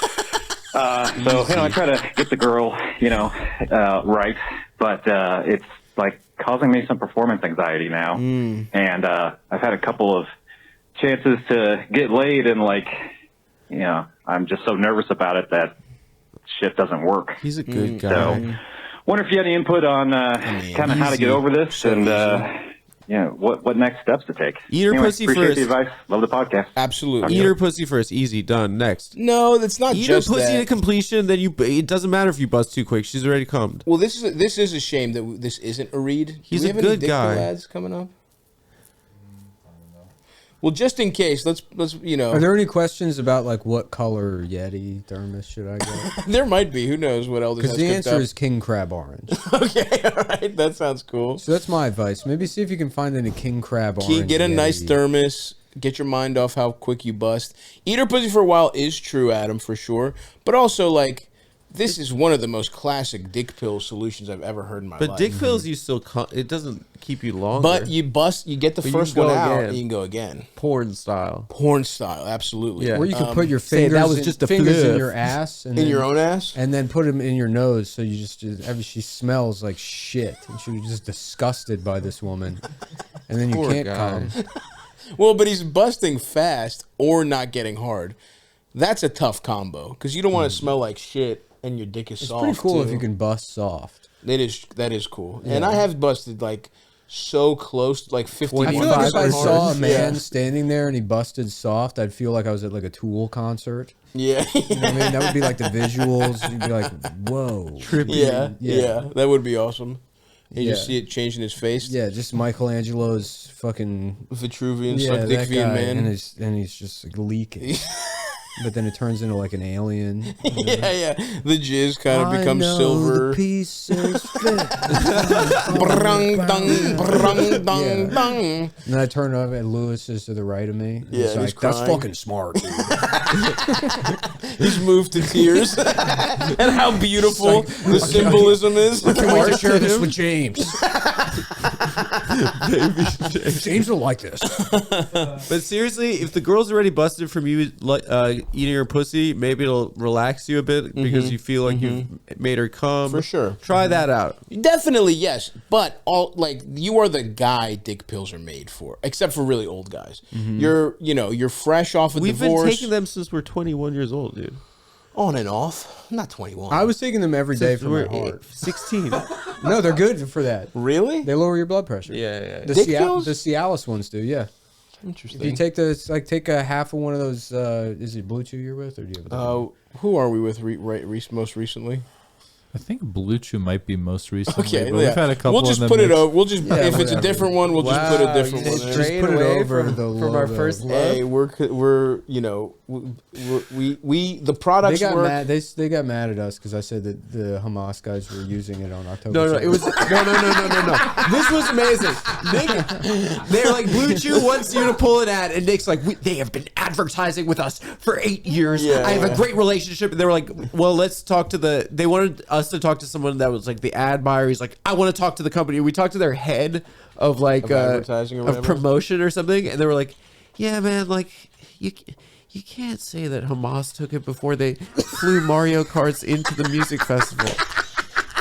I try to get the girl, right, but it's like causing me some performance anxiety now. And I've had a couple of chances to get laid, and I'm just so nervous about it that shit doesn't work. He's a good guy. So, wonder if you had any input on kind of how to get over this and what next steps to take. Eat her pussy appreciate first. The advice. Love the podcast. Absolutely. Eat her pussy first. Easy. Done. Next. No, that's not Eat just her pussy that. to completion. Then it doesn't matter if you bust too quick. She's already cummed. Well, this is a shame that this isn't a read. He's Do we a have any good dick guy. ads coming up? Well, just in case, let's you know. Are there any questions about like what color Yeti thermos should I get? There might be. Who knows what else? Because the answer is king crab orange. Okay, all right, that sounds cool. So that's my advice. Maybe see if you can find any king crab orange. Get a Yeti. nice thermos. Get your mind off how quick you bust. Eat her pussy for a while is true, Adam, for sure. But also, like, this is one of the most classic dick pill solutions I've ever heard in my life. But dick pills, you still it doesn't keep you longer. But you get the first one out, and you can go again. Porn style, absolutely. Yeah. Where you can put your fingers in your ass, and your own ass, and then put them in your nose. So you she smells like shit, and she was just disgusted by this woman, and then you can't come. Well, but he's busting fast or not getting hard. That's a tough combo because you don't want to smell like shit and your dick is soft. It's pretty cool too. if you can bust soft. That is cool. Yeah. And I have busted like so close, like 50. I feel like if I saw a man standing there and he busted soft, I'd feel like I was at like a Tool concert. Yeah. You know what I mean? That would be like the visuals. You'd be like, whoa. Trippy. Yeah. That would be awesome. You just see it changing his face. Yeah, just Michelangelo's fucking Vitruvian, Dick man. And he's just like leaking. But then it turns into like an alien. Yeah. The jizz kind of becomes silver. The pieces fit. And then I turn over and Lewis is to the right of me. Yeah, he's like, that's fucking smart, dude. He's moved to tears. And how beautiful the symbolism is. I can't wait to share this with James. James will like this. But seriously, if the girl's already busted from you eating her pussy, maybe it'll relax you a bit because you feel like you've made her come. For sure. Try that out. Definitely, yes. But you are the guy dick pills are made for, except for really old guys. You're fresh off a divorce. We've been taking them since we're 21 years old, dude. On and off. I'm not 21. I was taking them every day for my heart. 16. No, they're good for that. Really? They lower your blood pressure. Yeah. The Cialis ones do, yeah. Interesting. If you take a half of one of those, is it Blue Chew you're with, or do you have who are we with most recently? I think Blue Chew might be most recently. Okay, but we've had a couple. We'll just put it over. We'll just if it's a different one, we'll just put a different one. Just put it over from our first love. Hey, we're the products work. They got mad at us because I said that the Hamas guys were using it on October. No, it was no. This was amazing. They're like, Blue Chew wants you to pull an ad, and Nick's like, they have been advertising with us for 8 years. I have a great relationship. And they were like, well, let's talk to they wanted us to talk to someone that was like the ad buyer. He's like, I want to talk to the company. We talked to their head of like advertising or of promotion or something, and they were like, yeah, man, like you can't say that Hamas took it before they flew Mario Karts into the music festival.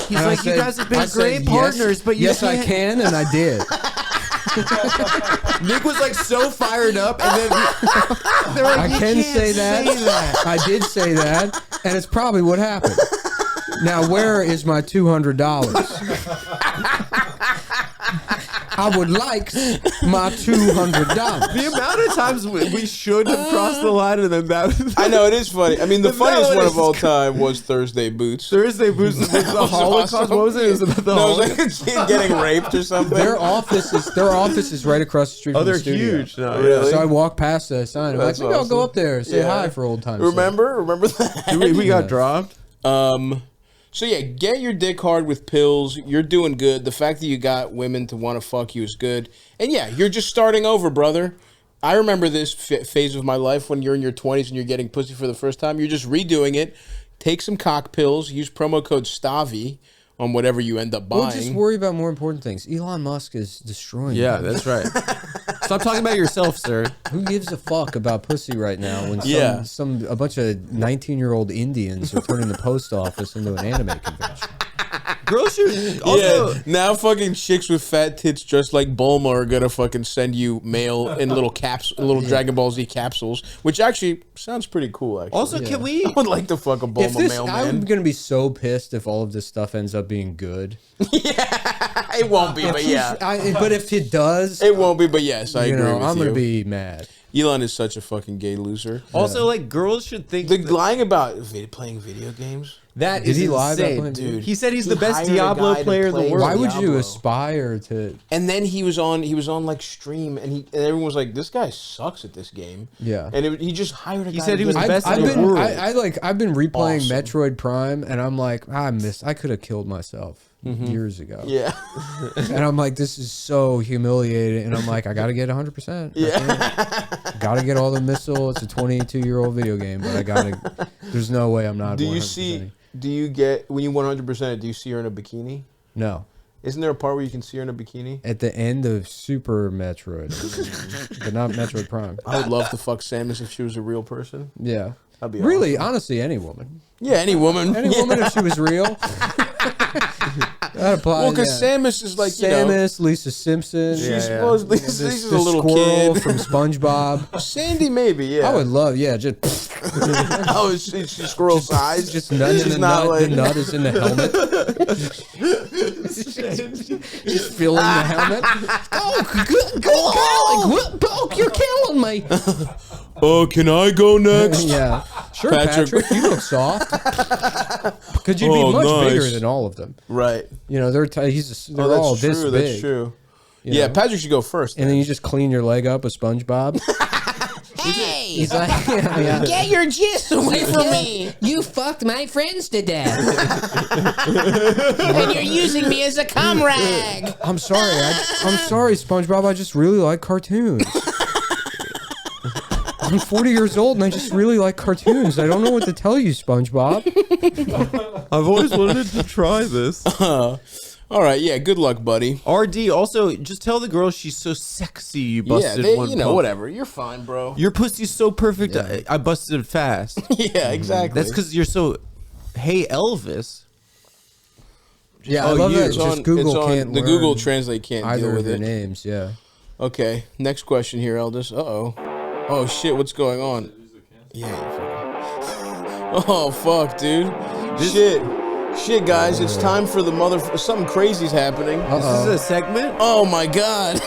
He's and like, you guys have been great partners, but yes, I can, and I did. Nick was like so fired up, and then they're like, I can say that. I did say that, and it's probably what happened. Now, where is my $200? I would like my $200. The amount of times we should have crossed the line, and then that. I know, it is funny. I mean, the funniest one of all time was Thursday Boots. Thursday Boots was the Holocaust. Awesome. What was it? It was about the Holocaust. It was like a kid getting raped or something. Their office is right across the street. From they're the studio. huge. No, really? So I walk past the sign. I'm like, maybe I'll go up there, say hi for old times. Remember that? We got dropped. So yeah, get your dick hard with pills. You're doing good. The fact that you got women to want to fuck you is good. And yeah, you're just starting over, brother. I remember this phase of my life when you're in your 20s and you're getting pussy for the first time. You're just redoing it. Take some cock pills. Use promo code Stavvy on whatever you end up buying. We'll just worry about more important things. Elon Musk is destroying you. That's right. Stop talking about yourself, sir. Who gives a fuck about pussy right now when a bunch of 19-year-old Indians are turning the post office into an anime convention? Girls should also... Yeah, now fucking chicks with fat tits dressed like Bulma are gonna fucking send you mail in little Dragon Ball Z capsules, which actually sounds pretty cool, actually. Also, can we... I would like to fuck a Bulma mailman. I'm gonna be so pissed if all of this stuff ends up being good. Yeah, it won't be, but yeah. But if it does... It won't be, but yes, I agree with you. I'm gonna be mad. Elon is such a fucking gay loser. Also, like, girls should think... The lying about playing video games... That Did is he lie about insane, playing? Dude. He said he's the He best hired a Diablo guy to player in the play world. Why would you Diablo. aspire to? And then he was on like stream, and everyone was like, "This guy sucks at this game." Yeah. And he just hired a guy. He said he was the I've, best I've in the been world. I've been replaying Awesome. Metroid Prime, and I'm like, I could have killed myself years ago. Yeah. And I'm like, this is so humiliating. And I'm like, I gotta get 100%. Yeah. Gotta get all the missile. It's a 22-year-old video game, but I gotta. There's no way I'm not. Do you 100%ing. see? Do you get when you 100%? Do you see her in a bikini? No. Isn't there a part where you can see her in a bikini? At the end of Super Metroid, but not Metroid Prime. I would love to fuck Samus if she was a real person. Yeah. That'd be really, awesome. honestly, any woman. Yeah, any woman. Any woman if she was real. That applies. Well, because yeah. Samus is like Samus, Lisa Simpson. she's yeah. well, Lisa's the a little squirrel kid. from SpongeBob. Sandy, maybe. Yeah. I would love, yeah, just Oh, she's squirrel size. just nut in She's the not nut. like- The nut is in the helmet. Just filling the helmet. Oh, good golly, Poke, you're killing me. Oh, can I go next? Yeah, sure, Patrick. Patrick. You look soft. Because you'd be Oh, much nice. bigger than all of them. Right. You know, they're they're That's all true. this big. That's true. you Yeah, know? Patrick should go first. And then you just clean your leg up with SpongeBob. Hey! He's like, yeah. Get your jizz away from me! You fucked my friends to death. And you're using me as a cum rag. I'm sorry. I'm sorry, SpongeBob. I just really like cartoons. I'm 40 years old and I just really like cartoons. I don't know what to tell you, SpongeBob. I've always wanted to try this. All right, yeah, good luck, buddy. RD, also, just tell the girl she's so sexy you busted Yeah, one you know, pump. whatever. You're fine, bro. Your pussy's so perfect, I busted it fast. Yeah, exactly. That's because you're so... Hey, Elvis. Yeah, I love that. It's Just on- Google it's on- can't the learn Google Translate can't either deal of with their it. names. Yeah. Okay, next question here, Eldest. Uh-oh. Oh, shit, what's going on? Yeah. Oh, fuck, dude. Shit, guys, it's time for the mother... Something crazy's happening. This is a segment? Oh, my God.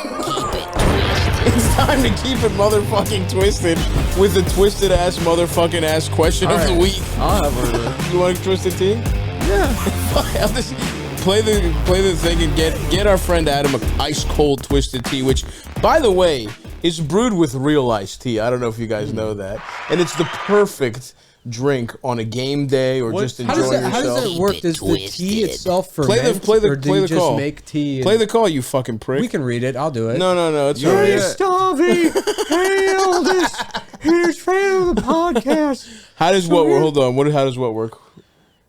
It's time to keep it motherfucking twisted with the twisted-ass motherfucking ass question of the week. I'll have one of those. You want a twisted tea? Yeah. Eldest, play the thing and get our friend Adam a ice-cold twisted tea, which, by the way, is brewed with real iced tea. I don't know if you guys know that. And it's the perfect drink on a game day or just How enjoying does yourself. that work? Does the tea itself ferment? Play or do you the just call. make tea? Play the call, you fucking prick. We can read it. I'll do it. No, it's all Hey, right. Stavvy. Hey, Eldest. Here's fan of the podcast. How does what work? Hold on. How does what work?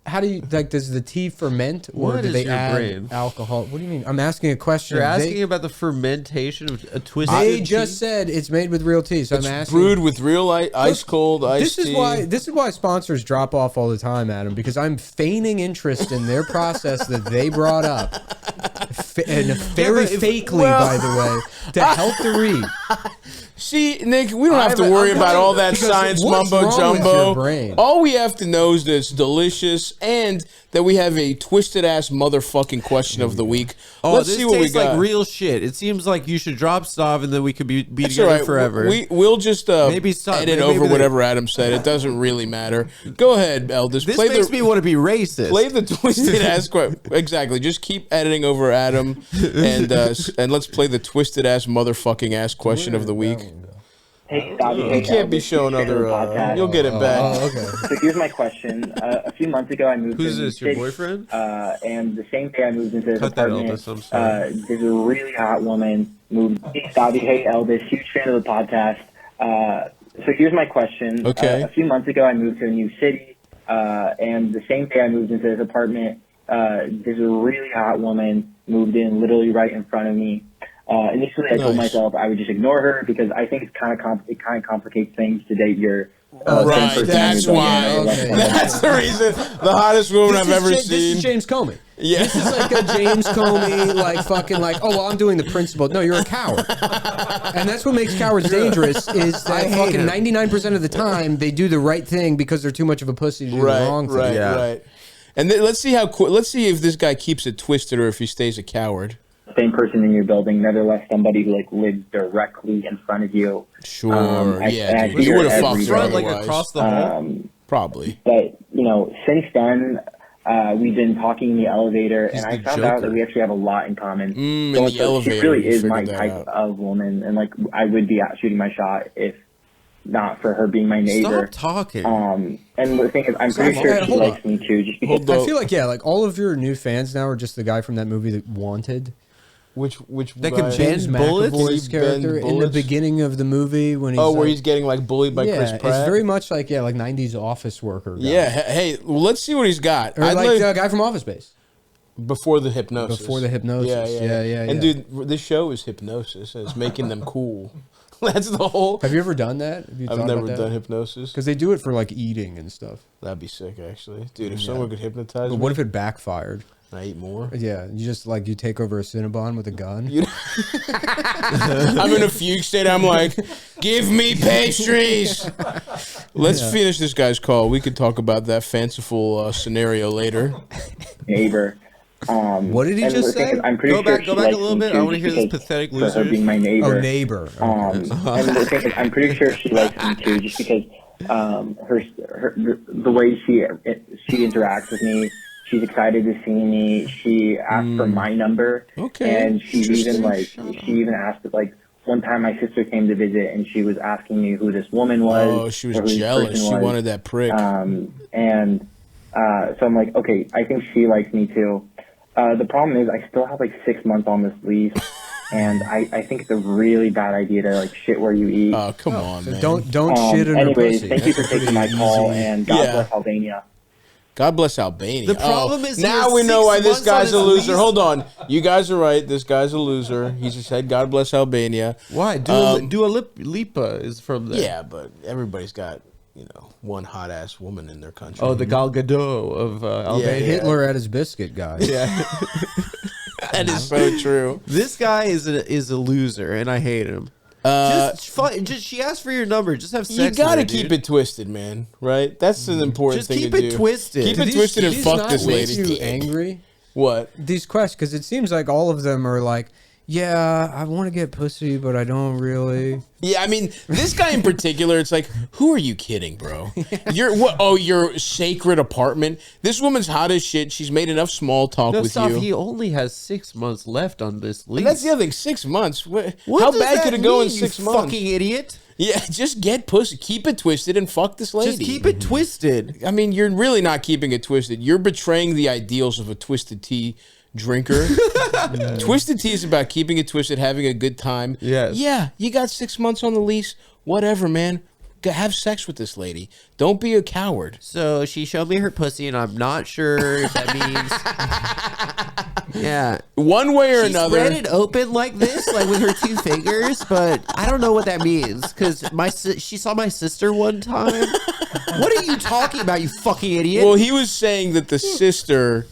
How do you like? Does the tea ferment, or What do is they your add brain? alcohol? What do you mean? I'm asking a question. You're asking about the fermentation of a twisted They tea? just said it's made with real tea, so It's I'm asking. brewed with real ice cold iced This tea. is why sponsors drop off all the time, Adam, because I'm feigning interest in their process that they brought up, and very fakely, by the way, to help the read. See, Nick, we don't have to worry about all that because science what's mumbo wrong with jumbo. your brain? All we have to know is that it's delicious and that we have a twisted ass motherfucking question of the week. Oh, Let's this see what we tastes got. like real shit. It seems like you should drop Stav and then we could be That's together all right. forever. We'll just Maybe stop- edit maybe over they- whatever Adam said. It doesn't really matter. Go ahead, Eldest. this Play makes the me want to be racist. play the twisted ass question. Exactly. Just keep editing over Adam, and let's play the twisted ass motherfucking ass question of the week. Hey, Stavvy. You can't be showing other. You'll get it back. Oh, okay. So here's my question. A few months ago, I moved Who's to a new this, your city, boyfriend? And the same day I moved into this Cut that, apartment, Elvis, I'm sorry. there's a really hot woman moved. Hey, Stavvy. Hey, Eldest. Huge fan of the podcast. So here's my question. Okay. A few months ago, I moved to a new city, and the same day I moved into this apartment, there's a really hot woman moved in literally right in front of me. Initially, I told Nice. myself I would just ignore her because I think it's kind of complicates things to date your Right, same person that's on your why. phone. Okay. That's the reason. The hottest woman I've ever This seen. is James Comey. Yeah. This is like a James Comey, like fucking like, oh, well, I'm doing the principle. No, you're a coward. And that's what makes cowards dangerous is that fucking 99% of the time they do the right thing because they're too much of a pussy to do the wrong thing. Right. And then let's see let's see if this guy keeps it twisted or if he stays a coward. Same person in your building, nevertheless somebody who like lives directly in front of you. Sure. I Yeah, dude. hear You would have every fucked her day. Front, like otherwise. across the hall? Probably. But, since then, we've been talking in the elevator, and I found out that we actually have a lot in common. In the elevator, she really is my type of woman, and I would be out shooting my shot if not for her being my neighbor. Stop talking. And the thing is, I'm pretty sure she likes me too. Just because I feel like all of your new fans now are just the guy from that movie that Wanted. Which that could bend bullets? Character in the beginning of the movie when he's where he's getting bullied by Chris Pratt. It's very much like 90s office worker guy. Yeah, hey, let's see what he's got. Or the guy from Office Space. Before the hypnosis. Yeah. And dude, this show is hypnosis, and it's making them cool. That's the whole. Have you ever done that? I've never done hypnosis. Because they do it for eating and stuff. That'd be sick, actually, dude. If someone could hypnotize me. But what if it backfired? I eat more. Yeah, you just you take over a Cinnabon with a gun. I'm in a fugue state. I'm like, give me pastries. Let's finish this guy's call. We could talk about that fanciful scenario later. Neighbor. What did he just say? I'm pretty go back a little bit. I want to hear this pathetic loser. For her being my neighbor. Oh, neighbor. And the thing is, I'm pretty sure she likes me too, just because the way she interacts with me. She's excited to see me. She asked for my number. Okay. And she even asked one time my sister came to visit and she was asking me who this woman was. Oh, she was jealous. She wanted that prick. So I'm like, okay, I think she likes me too. The problem is I still have 6 months on this lease. And I think it's a really bad idea to shit where you eat. Oh, come on, man. Don't shit in her pussy. Thank you for taking my call, and God bless Albania. God bless Albania. The problem is now we know why this guy's a loser. Hold on. You guys are right. This guy's a loser. He just said God bless Albania. Why? Dua Lipa is from there. Yeah, but everybody's got, one hot ass woman in their country. Oh, the Gal Gadot of Albania. Hitler at his biscuit guy. Yeah. That is so true. This guy is a loser, and I hate him. She asked for your number. Just have sex. You gotta with her, keep it twisted, man. Right? That's an important thing to do. Just keep it twisted. Keep it twisted and fuck this lady. You angry? What? These questions, because it seems like all of them are yeah, I want to get pussy, but I don't really. Yeah, I mean, this guy in particular, it's who are you kidding, bro? Your sacred apartment? This woman's hot as shit. She's made enough small talk with you. He only has 6 months left on this lease. And that's the other thing, 6 months. How bad could it go in 6 months? Fucking idiot. Yeah, just get pussy. Keep it twisted and fuck this lady. Just keep it twisted. I mean, you're really not keeping it twisted. You're betraying the ideals of a twisted tea drinker. Twisted tea is about keeping it twisted, having a good time. Yes. Yeah, you got 6 months on the lease. Whatever, man. Have sex with this lady. Don't be a coward. So she showed me her pussy, and I'm not sure if that means. Yeah. One way or another. She spread it open like this, with her 2 fingers, but I don't know what that means because she saw my sister one time. What are you talking about, you fucking idiot? Well, he was saying that the sister,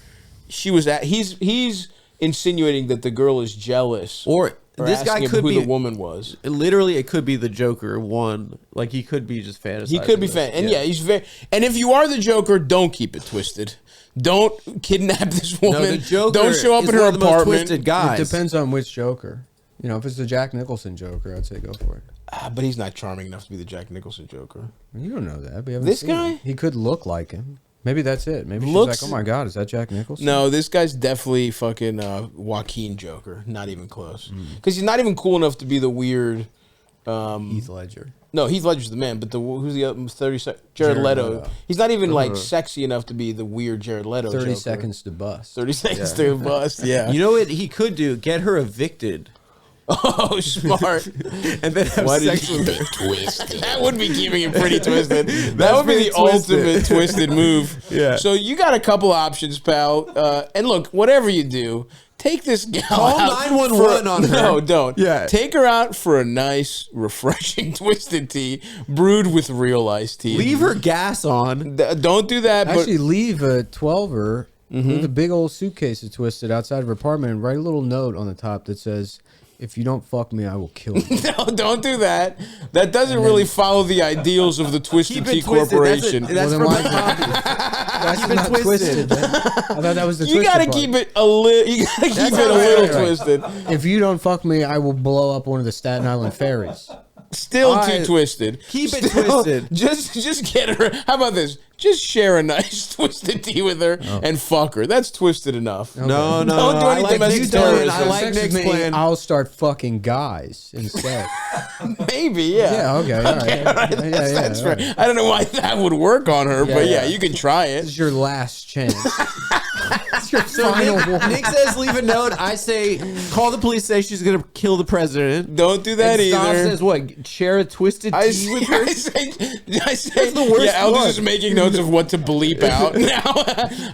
he's insinuating that the girl is jealous. Or this guy could be who the woman was. Literally, it could be the Joker one. He could be just fantasizing. He could be and he's very. And if you are the Joker, don't keep it twisted. Don't kidnap this woman. No, the Joker don't show up in her apartment. Twisted guys. It depends on which Joker. If it's the Jack Nicholson Joker, I'd say go for it. But he's not charming enough to be the Jack Nicholson Joker. You don't know that. This guy? Him. He could look like him. Maybe that's it. Maybe she's oh my God, is that Jack Nicholson? No, this guy's definitely fucking Joaquin Joker. Not even close. Because he's not even cool enough to be the weird... Heath Ledger. No, Heath Ledger's the man, but who's the other? Jared Leto. He's not even sexy enough to be the weird Jared Leto 30 Joker. seconds to bust. 30 seconds to bust, yeah. You know what he could do? Get her evicted. Oh, smart. And then have sex with her. Twisted. That would be keeping it pretty twisted. That would be the ultimate twisted move. Yeah. So you got a couple options, pal. And look, whatever you do, take this gal Call out 911 on her. No, don't. Yeah. Take her out for a nice, refreshing twisted tea brewed with real iced tea. Leave her gas on. Don't do that. Actually, leave a 12er with a big old suitcase that's twisted outside of her apartment and write a little note on the top that says, if you don't fuck me, I will kill you. No, don't do that. That doesn't really follow the ideals of the Twisted Tea Corporation. That's from the copy. That's not twisted. I thought that was the You gotta keep it a little. You gotta keep it a little twisted. If you don't fuck me, I will blow up one of the Staten Island ferries. Still too twisted. Keep it twisted. Just get her. How about this? Just share a nice twisted tea with her and fuck her. That's twisted enough. Okay. No, Don't do any domestic terrorism. I like Nick's plan. I'll start fucking guys instead. Maybe, yeah. Yeah, okay, all right. That's right. I don't know why that would work on her, but yeah, you can try it. This is your last chance. It's your So final one. Nick says leave a note. I say call the police, say she's going to kill the president. Don't do that and Stav either. says what? Share a twisted tea with her? I say That's the worst yeah, Aldo's one. just making notes of what to bleep out now.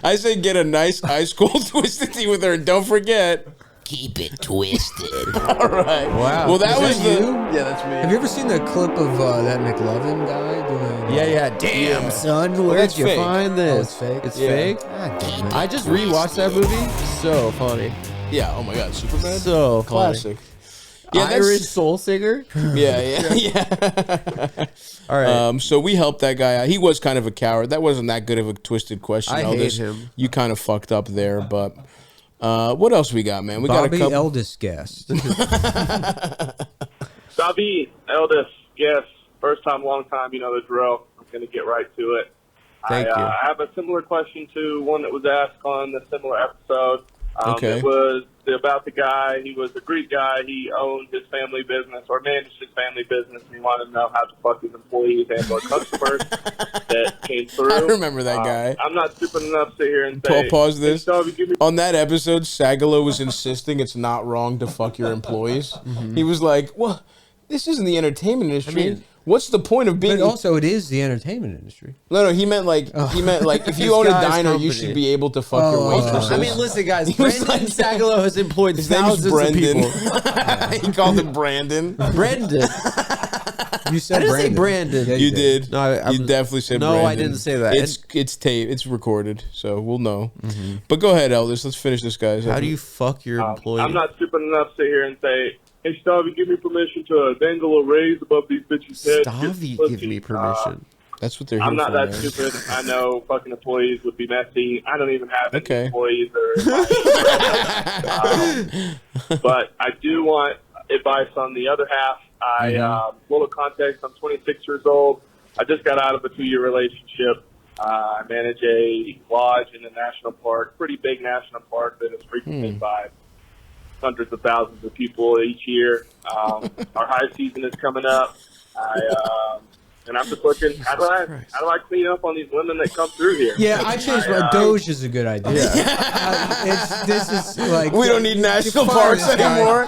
I say get a nice ice cold twisted tea with her, and don't forget, Keep it twisted. all right. Wow. Well, that Is was that the. you? Yeah, that's me. Have you ever seen the clip of that McLovin guy doing? Yeah. Damn, son, where'd that's you fake. find this? Oh, it's fake? It's Yeah. fake? God damn it. I just rewatched that movie. So funny. Yeah. Oh my God, Superman. So Classic. funny. Yeah, Irish soul singer. Yeah. All right. So we helped that guy out. He was kind of a coward. That wasn't that good of a twisted question. I Aldous. hate him. You kind of fucked up there, but what else we got, man? We Bobby, got a couple. eldest guest. Stavvy, eldest, yes, first time, long time, you know the drill. I'm going to get right to it. Thank you. I have a similar question to one that was asked on the similar episode. Okay. It was about the guy. He was a Greek guy. He owned his family business or managed his family business, and he wanted to know how to fuck his employees and or customers that came through. I remember that guy. I'm not stupid enough to sit here and say, Pause this. "Hey, Stavvy, give me On that episode, Sagalo was insisting it's not wrong to fuck your employees. He was like, well, this isn't the entertainment industry. What's the point of being... But also, it is the entertainment industry. No, he meant like if you own a guy's diner, company. you should be able to fuck your waitresses. I mean, listen, guys. was Brendan like- Sagalo has employed His name is thousands of Brendan. people. He called him Brandon. Brendan. You said I didn't say Brandon. Brandon. Yeah, You did. No, You definitely said No, Brandon. I didn't say that. It's taped. It's recorded, so we'll know. But go ahead, Elders. Let's finish this, guys. How do you fuck your employee? I'm not stupid enough to sit here and say, "Hey, Stavvy, give me permission to dangle a raise above these bitches' heads." Stavvy give me permission. That's what they're here I'm not for, that man. stupid. I know fucking employees would be messy. I don't even have any Okay. employees. But I do want advice on the other half. Little context, I'm 26 years old. I just got out of a 2-year relationship. I manage a lodge in a national park, pretty big national park that is frequented by hundreds of thousands of people each year. Our high season is coming up. And I'm just looking, how do I clean up on these women that come through here? Yeah, I changed my Doge is a good idea. This is like We don't need national fire parks this guy. anymore.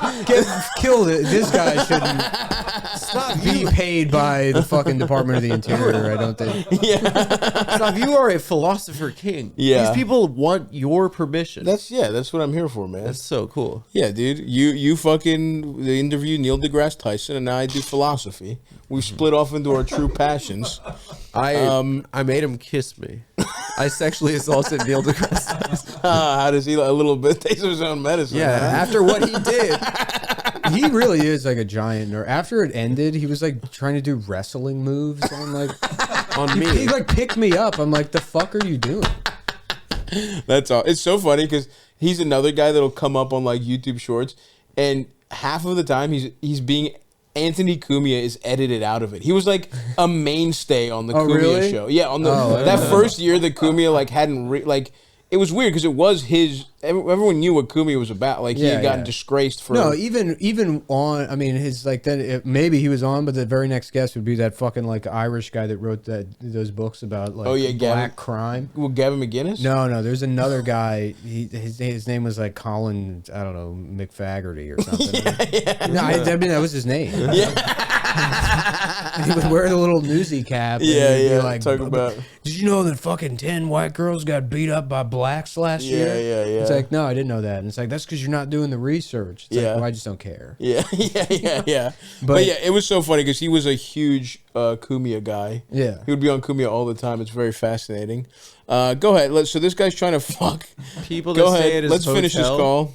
Kill it. This guy shouldn't be paid by the fucking Department of the Interior. I don't think. Stav, you are a philosopher king. Yeah. These people want your permission. That's what I'm here for, man. That's so cool. Yeah, dude. You fucking interview Neil deGrasse Tyson, and now I do philosophy. We split off into our true passions. I made him kiss me. I sexually assaulted Neil deGrasse Tyson. How does he a little bit taste of his own medicine? Yeah, huh? after what he did. He really is like a giant nerd. After it ended, he was like trying to do wrestling moves on like On he me. like picked me up. I'm like, the fuck are you doing? That's all. It's so funny because he's another guy that'll come up on like YouTube Shorts, and half of the time he's being Anthony Cumia is edited out of it. He was like a mainstay on the Cumia really? show. Yeah, on the I that don't know. first year that Cumia like hadn't it was weird because it was his. Everyone knew what Cumia was about. Like he had gotten disgraced for. No, even on. I mean, his like then maybe he was on, but the very next guest would be that fucking like Irish guy that wrote those books about like black Gavin, crime. Well, Gavin McGinnis. No, there's another guy. His name was like Colin. I don't know, McFaggerty or something. No, I mean that was his name. He would wear the little newsy cap. And he'd be like, talk about. Did you know that fucking 10 white girls got beat up by blacks last year? Yeah. It's like, no, I didn't know that. And it's like, that's because you're not doing the research. It's like, well, I just don't care. Yeah. But yeah, it was so funny because he was a huge Cumia guy. Yeah. He would be on Cumia all the time. It's very fascinating. Go ahead. So this guy's trying to fuck People Go that stay ahead. at his Let's finish this hotel. call.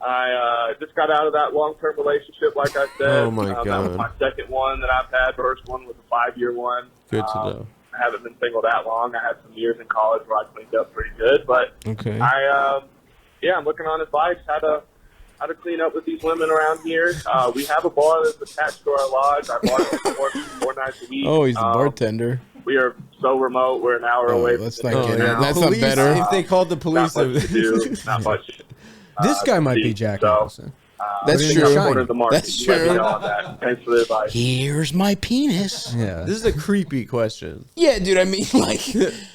I just got out of that long-term relationship, like I said. Oh, my That was God. my second one that I've had. First one was a 5-year one. Good to know. I haven't been single that long. I had some years in college where I cleaned up pretty good. But Okay. I'm looking on advice how how to clean up with these women around here. We have a bar that's attached to our lodge. Our bar is 4 nights a week. Oh, he's the bartender. We are so remote. We're an hour away. That's from not good. now. That's not better. If they called the police, not much to do. Not much. This guy might be Jack Nicholson. That's true. That's true. Thanks for the advice. Here's my penis. Yeah. This is a creepy question. Yeah, dude. I mean, like,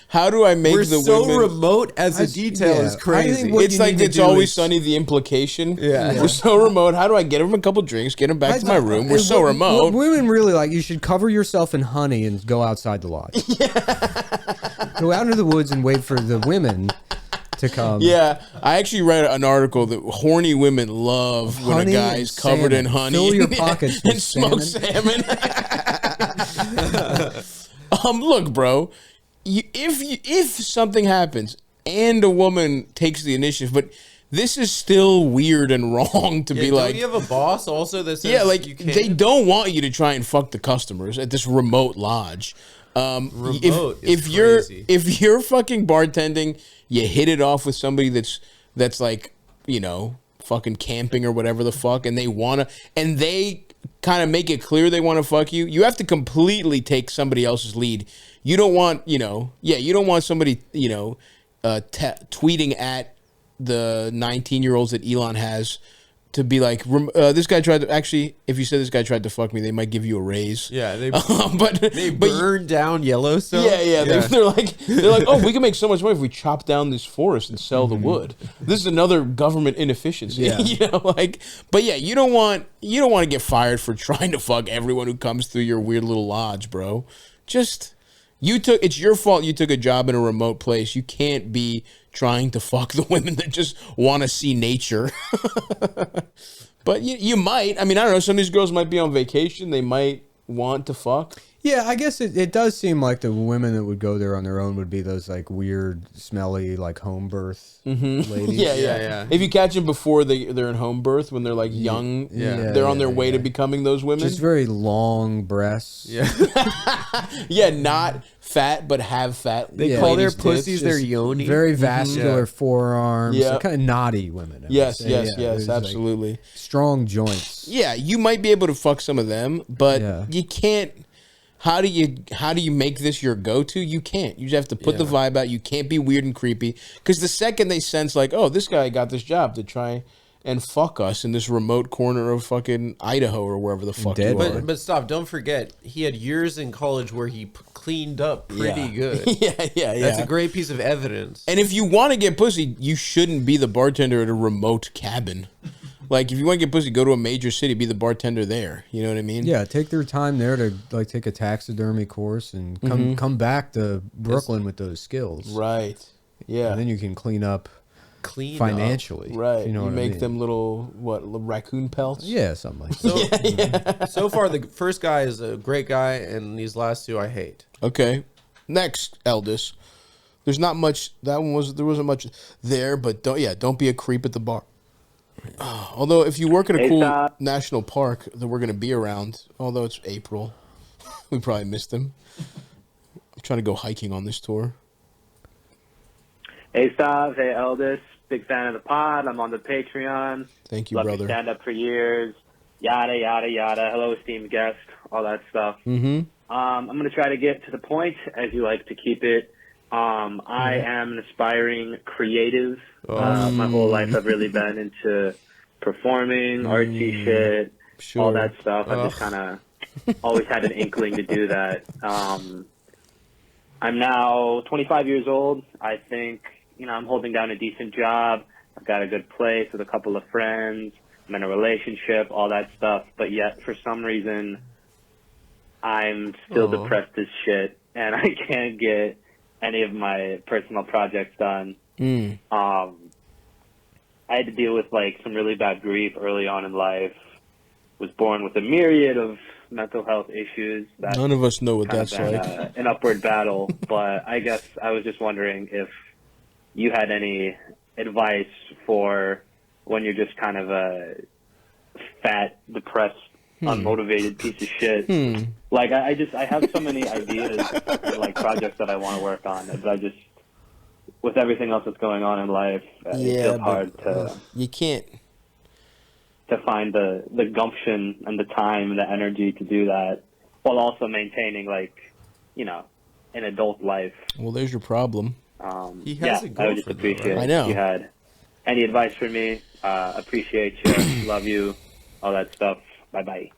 how do I make We're the so women? remote as a detail is crazy. It's like It's Always Sunny. The implication. Yeah. We're so remote. How do I get them a couple drinks? Get them back to my room. We're so remote. What women really like, you should cover yourself in honey and go outside the lodge. Go out into the woods and wait for the women to come. Yeah, I actually read an article that horny women love when a guy's covered in honey. Fill your pockets and smoked salmon. Look, bro, if something happens and a woman takes the initiative, but this is still weird and wrong to be like. Don't you have a boss also that says like you can't? they don't want you to try and fuck the customers at this remote lodge. If you're fucking bartending, you hit it off with somebody that's like, fucking camping or whatever the fuck, and they kind of make it clear they want to fuck you. You have to completely take somebody else's lead. You don't want, you don't want somebody, tweeting at the 19-year-olds that Elon has to be like, this guy tried to, actually, if you said this guy tried to fuck me, they might give you a raise. Yeah, they burn down Yellowstone. Yeah. They're like, oh, we can make so much money if we chop down this forest and sell the wood. This is another government inefficiency. Yeah. But yeah, you don't want to get fired for trying to fuck everyone who comes through your weird little lodge, bro. It's your fault you took a job in a remote place. You can't be trying to fuck the women that just want to see nature. But you might. I mean, I don't know. Some of these girls might be on vacation. They might want to fuck. Yeah, I guess it does seem like the women that would go there on their own would be those like weird, smelly, like home birth ladies. Yeah. If you catch them before they're in home birth, when they're like young, they're on their way to becoming those women. Just very long breasts. Yeah, not fat, but have fat. They call their pussies their yoni. Very vascular forearms. Yeah. Kind of naughty women. Yes, absolutely. Like strong joints. Yeah, you might be able to fuck some of them, but you can't. How do you make this your go-to? You can't. You just have to put the vibe out. You can't be weird and creepy. Because the second they sense like, oh, this guy got this job to try and fuck us in this remote corner of fucking Idaho or wherever the fuck you are. But stop, don't forget, he had years in college where he cleaned up pretty good. Yeah. That's a great piece of evidence. And if you want to get pussy, you shouldn't be the bartender at a remote cabin. Like, if you want to get pussy, go to a major city, be the bartender there. You know what I mean? Yeah, take their time there to like take a taxidermy course and come back to Brooklyn with those skills. Right. Yeah. And then you can clean up financially. Right. You know what I make mean? them little raccoon pelts? Yeah, something like that. So far, the first guy is a great guy, and these last two I hate. Okay. Next, Eldest. There's not much. There wasn't much there, but don't be a creep at the bar. Although, if you work at a cool national park that we're going to be around, although it's April, we probably missed them. I'm trying to go hiking on this tour. Hey, Stav. Hey, Eldest. Big fan of the pod. I'm on the Patreon. Thank you, Love brother. Love stand up for years. Yada, yada, yada. Hello, esteemed guest. All that stuff. Mm-hmm. I'm going to try to get to the point, as you like to keep it. I am an aspiring creative. My whole life I've really been into performing, artsy shit, all that stuff. I just kind of always had an inkling to do that. I'm now 25 years old. I think, I'm holding down a decent job. I've got a good place with a couple of friends. I'm in a relationship, all that stuff. But yet, for some reason, I'm still depressed as shit, and I can't get any of my personal projects done. I had to deal with some really bad grief early on in life. Was born with a myriad of mental health issues. None of us know what that's like. An upward battle, but I guess I was just wondering if you had any advice for when you're just kind of a fat, depressed, unmotivated piece of shit. I have so many ideas and projects that I want to work on, but I just, with everything else that's going on in life, it feels hard to. You can't. to find the gumption and the time and the energy to do that while also maintaining, like, you know, an adult life. Well, there's your problem. He has a I would just girlfriend, appreciate I know. if you had any advice for me. Appreciate you, love you, all that stuff. Bye-bye.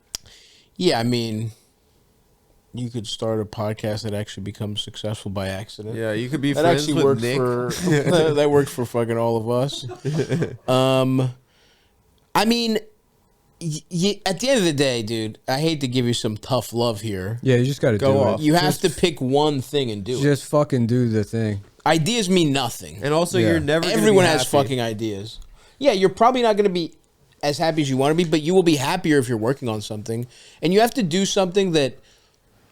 Yeah, I mean, you could start a podcast that actually becomes successful by accident. Yeah, you could be that friends actually with worked Nick. for that worked for fucking all of us. I mean, at the end of the day, dude, I hate to give you some tough love here. Yeah, you just got to do off. it. You have to pick one thing and do it. Just fucking do the thing. Ideas mean nothing. And also, you're never gonna Everyone be has happy. fucking ideas. Yeah, you're probably not going to be as happy as you want to be, but you will be happier if you're working on something. And you have to do something that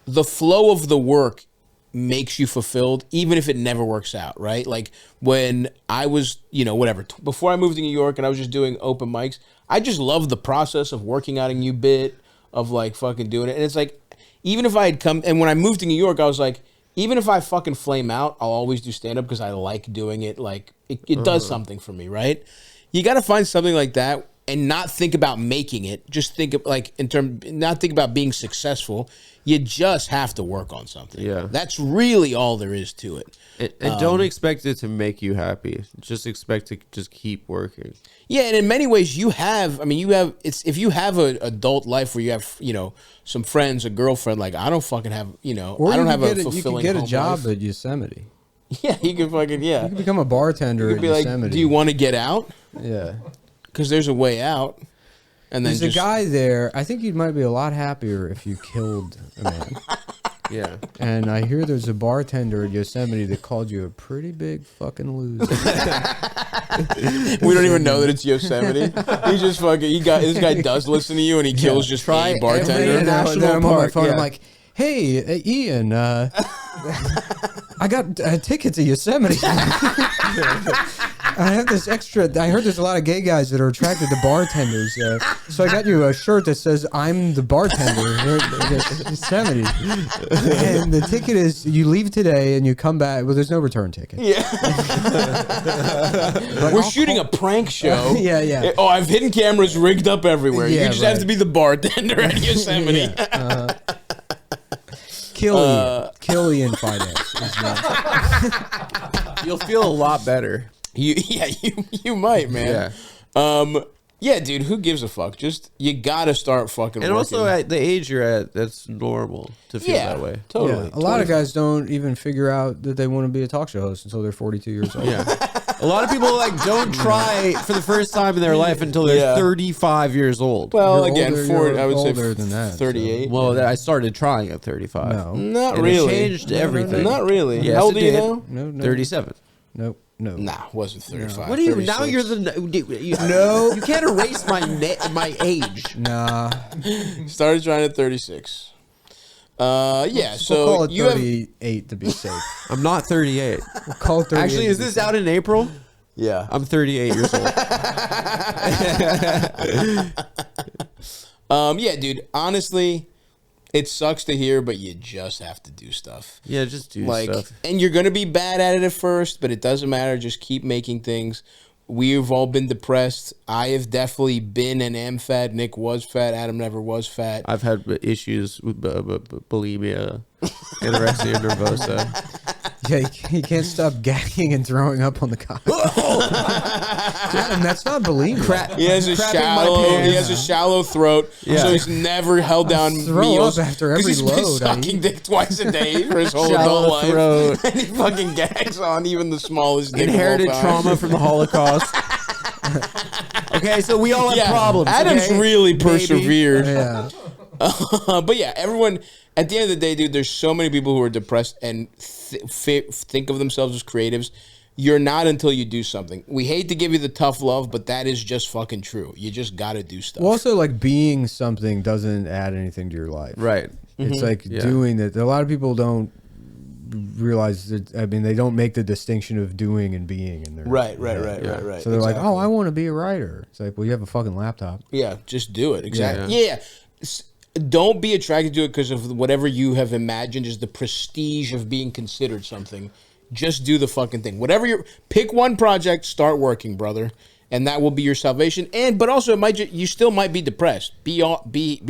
the flow of the work makes you fulfilled, even if it never works out, right? Like when I was, you know, whatever, before I moved to New York and I was just doing open mics, I just loved the process of working out a new bit, of like fucking doing it. And it's like, even if I had come, and when I moved to New York, I was like, even if I fucking flame out, I'll always do stand-up because I like doing it. Like, it does something for me, right? You got to find something like that and not think about making it. Just think of, like, not think about being successful. You just have to work on something. Yeah. That's really all there is to it. And don't expect it to make you happy. Just expect to just keep working. Yeah, and in many ways, if you have an adult life where you have, you know, some friends, a girlfriend, like I don't fucking have, you know, Or I don't you have could a get fulfilling You could get a home job life. at Yosemite. Yeah, you can fucking, You could become a bartender You at could be like, Yosemite. do you want to get out? Yeah. Because there's a way out. And then There's a guy there. I think you might be a lot happier if you killed a man. Yeah. And I hear there's a bartender at Yosemite that called you a pretty big fucking loser. We don't even know that it's Yosemite. He just fucking, this guy does listen to you and he kills just a bartender. International I'm on my phone. I'm like, hey, Ian, I got tickets to Yosemite. I have this extra. I heard there's a lot of gay guys that are attracted to bartenders. So I got you a shirt that says "I'm the bartender" here at Yosemite. And the ticket is you leave today and you come back. Well, there's no return ticket. Yeah. We're shooting a prank show. Yeah. Oh, I've hidden cameras rigged up everywhere. Yeah, you just have to be the bartender at Yosemite. Kill Ian Finance. You'll feel a lot better. You might, man. Yeah, dude, who gives a fuck? Just, you gotta start fucking And working. also, at the age you're at, that's normal to feel that way. Totally. Yeah. A lot of guys don't even figure out that they want to be a talk show host until they're 42 years old. Yeah. A lot of people like don't try for the first time in their life until they're 35 years old. Well, You're again, older- I would say older than that, 38. Well, I started trying at 35. No. Not And really. It changed everything. Not really. Yes, How old it are you did. now? No. 37. Nope. No. Nah, wasn't 35. What do you? 36. Now you're no. You can't erase my age. Nah. Started trying at 36. Yeah, so We'll call it you have 38 to be safe. I'm not 38. We'll call it 38. Actually, is this out in April? Yeah. I'm 38 years old. Yeah, dude. Honestly, it sucks to hear, but you just have to do stuff. Yeah, just do stuff. And you're gonna be bad at it at first, but it doesn't matter. Just keep making things. We've all been depressed. I have definitely been and am fat. Nick was fat. Adam never was fat. I've had issues with bulimia, anorexia nervosa. Yeah, he can't stop gagging and throwing up on the couch. Adam, that's not bulimia. He has a shallow throat, so he's never held down Throw meals up after every he's been load I sucking eat. dick twice a day for his whole Shallow adult life, throat. and he fucking gags on even the smallest dick. Inherited of all time. trauma from the Holocaust. Okay, so we all have problems. Adam's okay? really Baby. persevered. Yeah. But yeah, everyone, at the end of the day, dude, there's so many people who are depressed and think of themselves as creatives. You're not until you do something. We hate to give you the tough love, but that is just fucking true. You just got to do stuff. Well, also, like, being something doesn't add anything to your life. Right. It's like doing that. A lot of people don't realize that. I mean, they don't make the distinction of doing and being in their Right. So they're like, "Oh, I want to be a writer." It's like, well, you have a fucking laptop. Yeah, just do it. Exactly. Yeah. Don't be attracted to it because of whatever you have imagined is the prestige of being considered something. Just do the fucking thing. Whatever pick one project, start working, brother. and that will be your salvation. But also, you still might be depressed. Be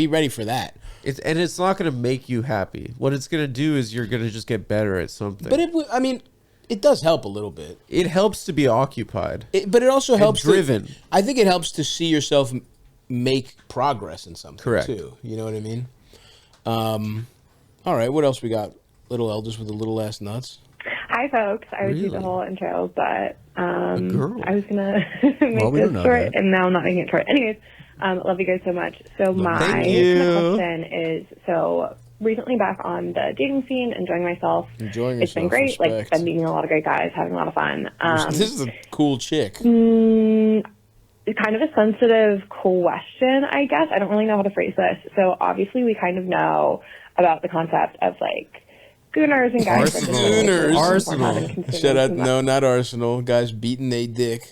ready for that. It's not going to make you happy. What it's going to do is you're going to just get better at something. But it does help a little bit. It helps to be occupied. But it also helps driven. I think it helps to see yourself make progress in something. Correct. Too. You know what I mean? All right. What else we got? Little Elders with the little ass nuts. Hi, folks. I would do the whole intro, but I was gonna make this short, and now I'm not making it short. Anyways, love you guys so much. So my question is, recently back on the dating scene, enjoying myself. It's been great. Respect. Like, been meeting a lot of great guys, having a lot of fun. This is a cool chick. Kind of a sensitive question, I guess. I don't really know how to phrase this. So obviously, we kind of know about the concept of like gooners and guys. Arsenal. Shut up. No, not Arsenal. Guys beating a dick.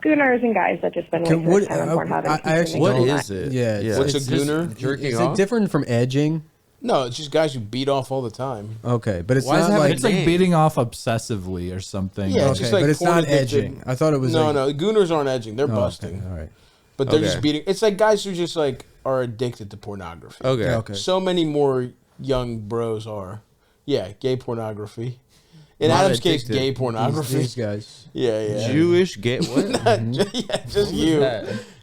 Gooners and guys that just spend way too much time on Pornhub. What is it? Yeah. What's a gooner? Jerking off? Is it different from edging? No, it's just guys who beat off all the time. Okay, but it's not like... It's like beating off obsessively or something. Yeah, it's just like but it's not edging. I thought it was No, gooners aren't edging. They're busting. Okay, all right. But they're just beating... It's like guys who just like are addicted to pornography. Okay. So many more young bros are. Yeah, gay pornography. In Adam's case, gay pornography. These guys. Yeah. Jewish gay... What? Yeah, just you.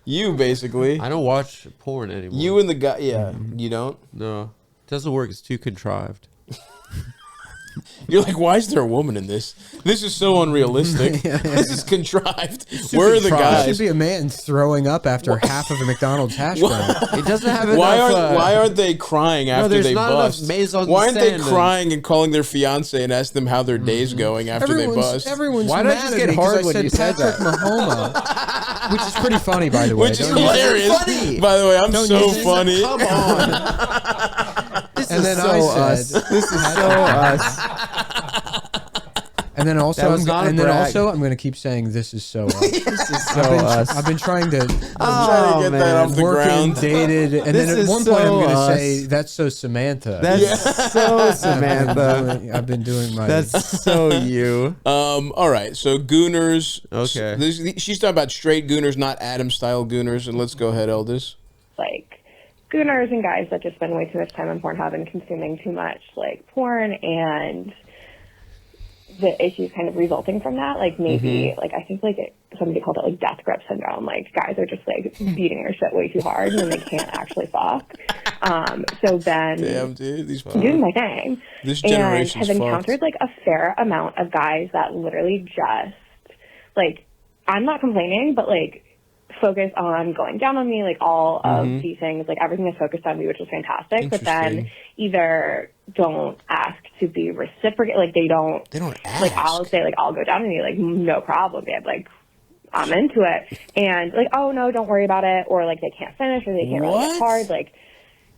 You, basically. I don't watch porn anymore. You and the guy... Yeah, you don't? No. It doesn't work. It's too contrived. You're like, why is there a woman in this? This is so unrealistic. This is contrived. Where are the guys? There should be a man throwing up after half of a McDonald's hash brown. It doesn't have enough... Why aren't they crying after they bust? Why aren't they crying and calling their fiance and ask them how their day's going after they bust? Everyone's why did I just get hard when you said Patrick Mahoma, which is pretty funny, by the way. Which is hilarious. By the way, I'm so funny. Come on. This is so us. This is so us. And then also, I'm going to keep saying, "This is so us." This is so us. I've been trying to, get that off the ground. Dated, and then at one point, I'm going to say, "That's so Samantha." That's so Samantha. I've been doing my. That's so you. All right. So gooners. Okay. She's talking about straight gooners, not Adam style gooners. And let's go ahead, Eldis. Like gooners and guys that just spend way too much time on Pornhub and consuming too much like porn and the issues kind of resulting from that, like maybe like I think like somebody called it like death grip syndrome. Like guys are just like beating their shit way too hard and then they can't actually fuck. So then, damn dude, these doing my thing, this and have encountered like a fair amount of guys that literally just like, I'm not complaining, but like focus on going down on me, like all of these things, like everything is focused on me, which is fantastic. But then either don't ask to be reciprocated, like they don't ask. Like I'll say like I'll go down on you, like no problem, babe, like I'm into it, and like oh no, don't worry about it, or like they can't finish or they can't really get hard. Like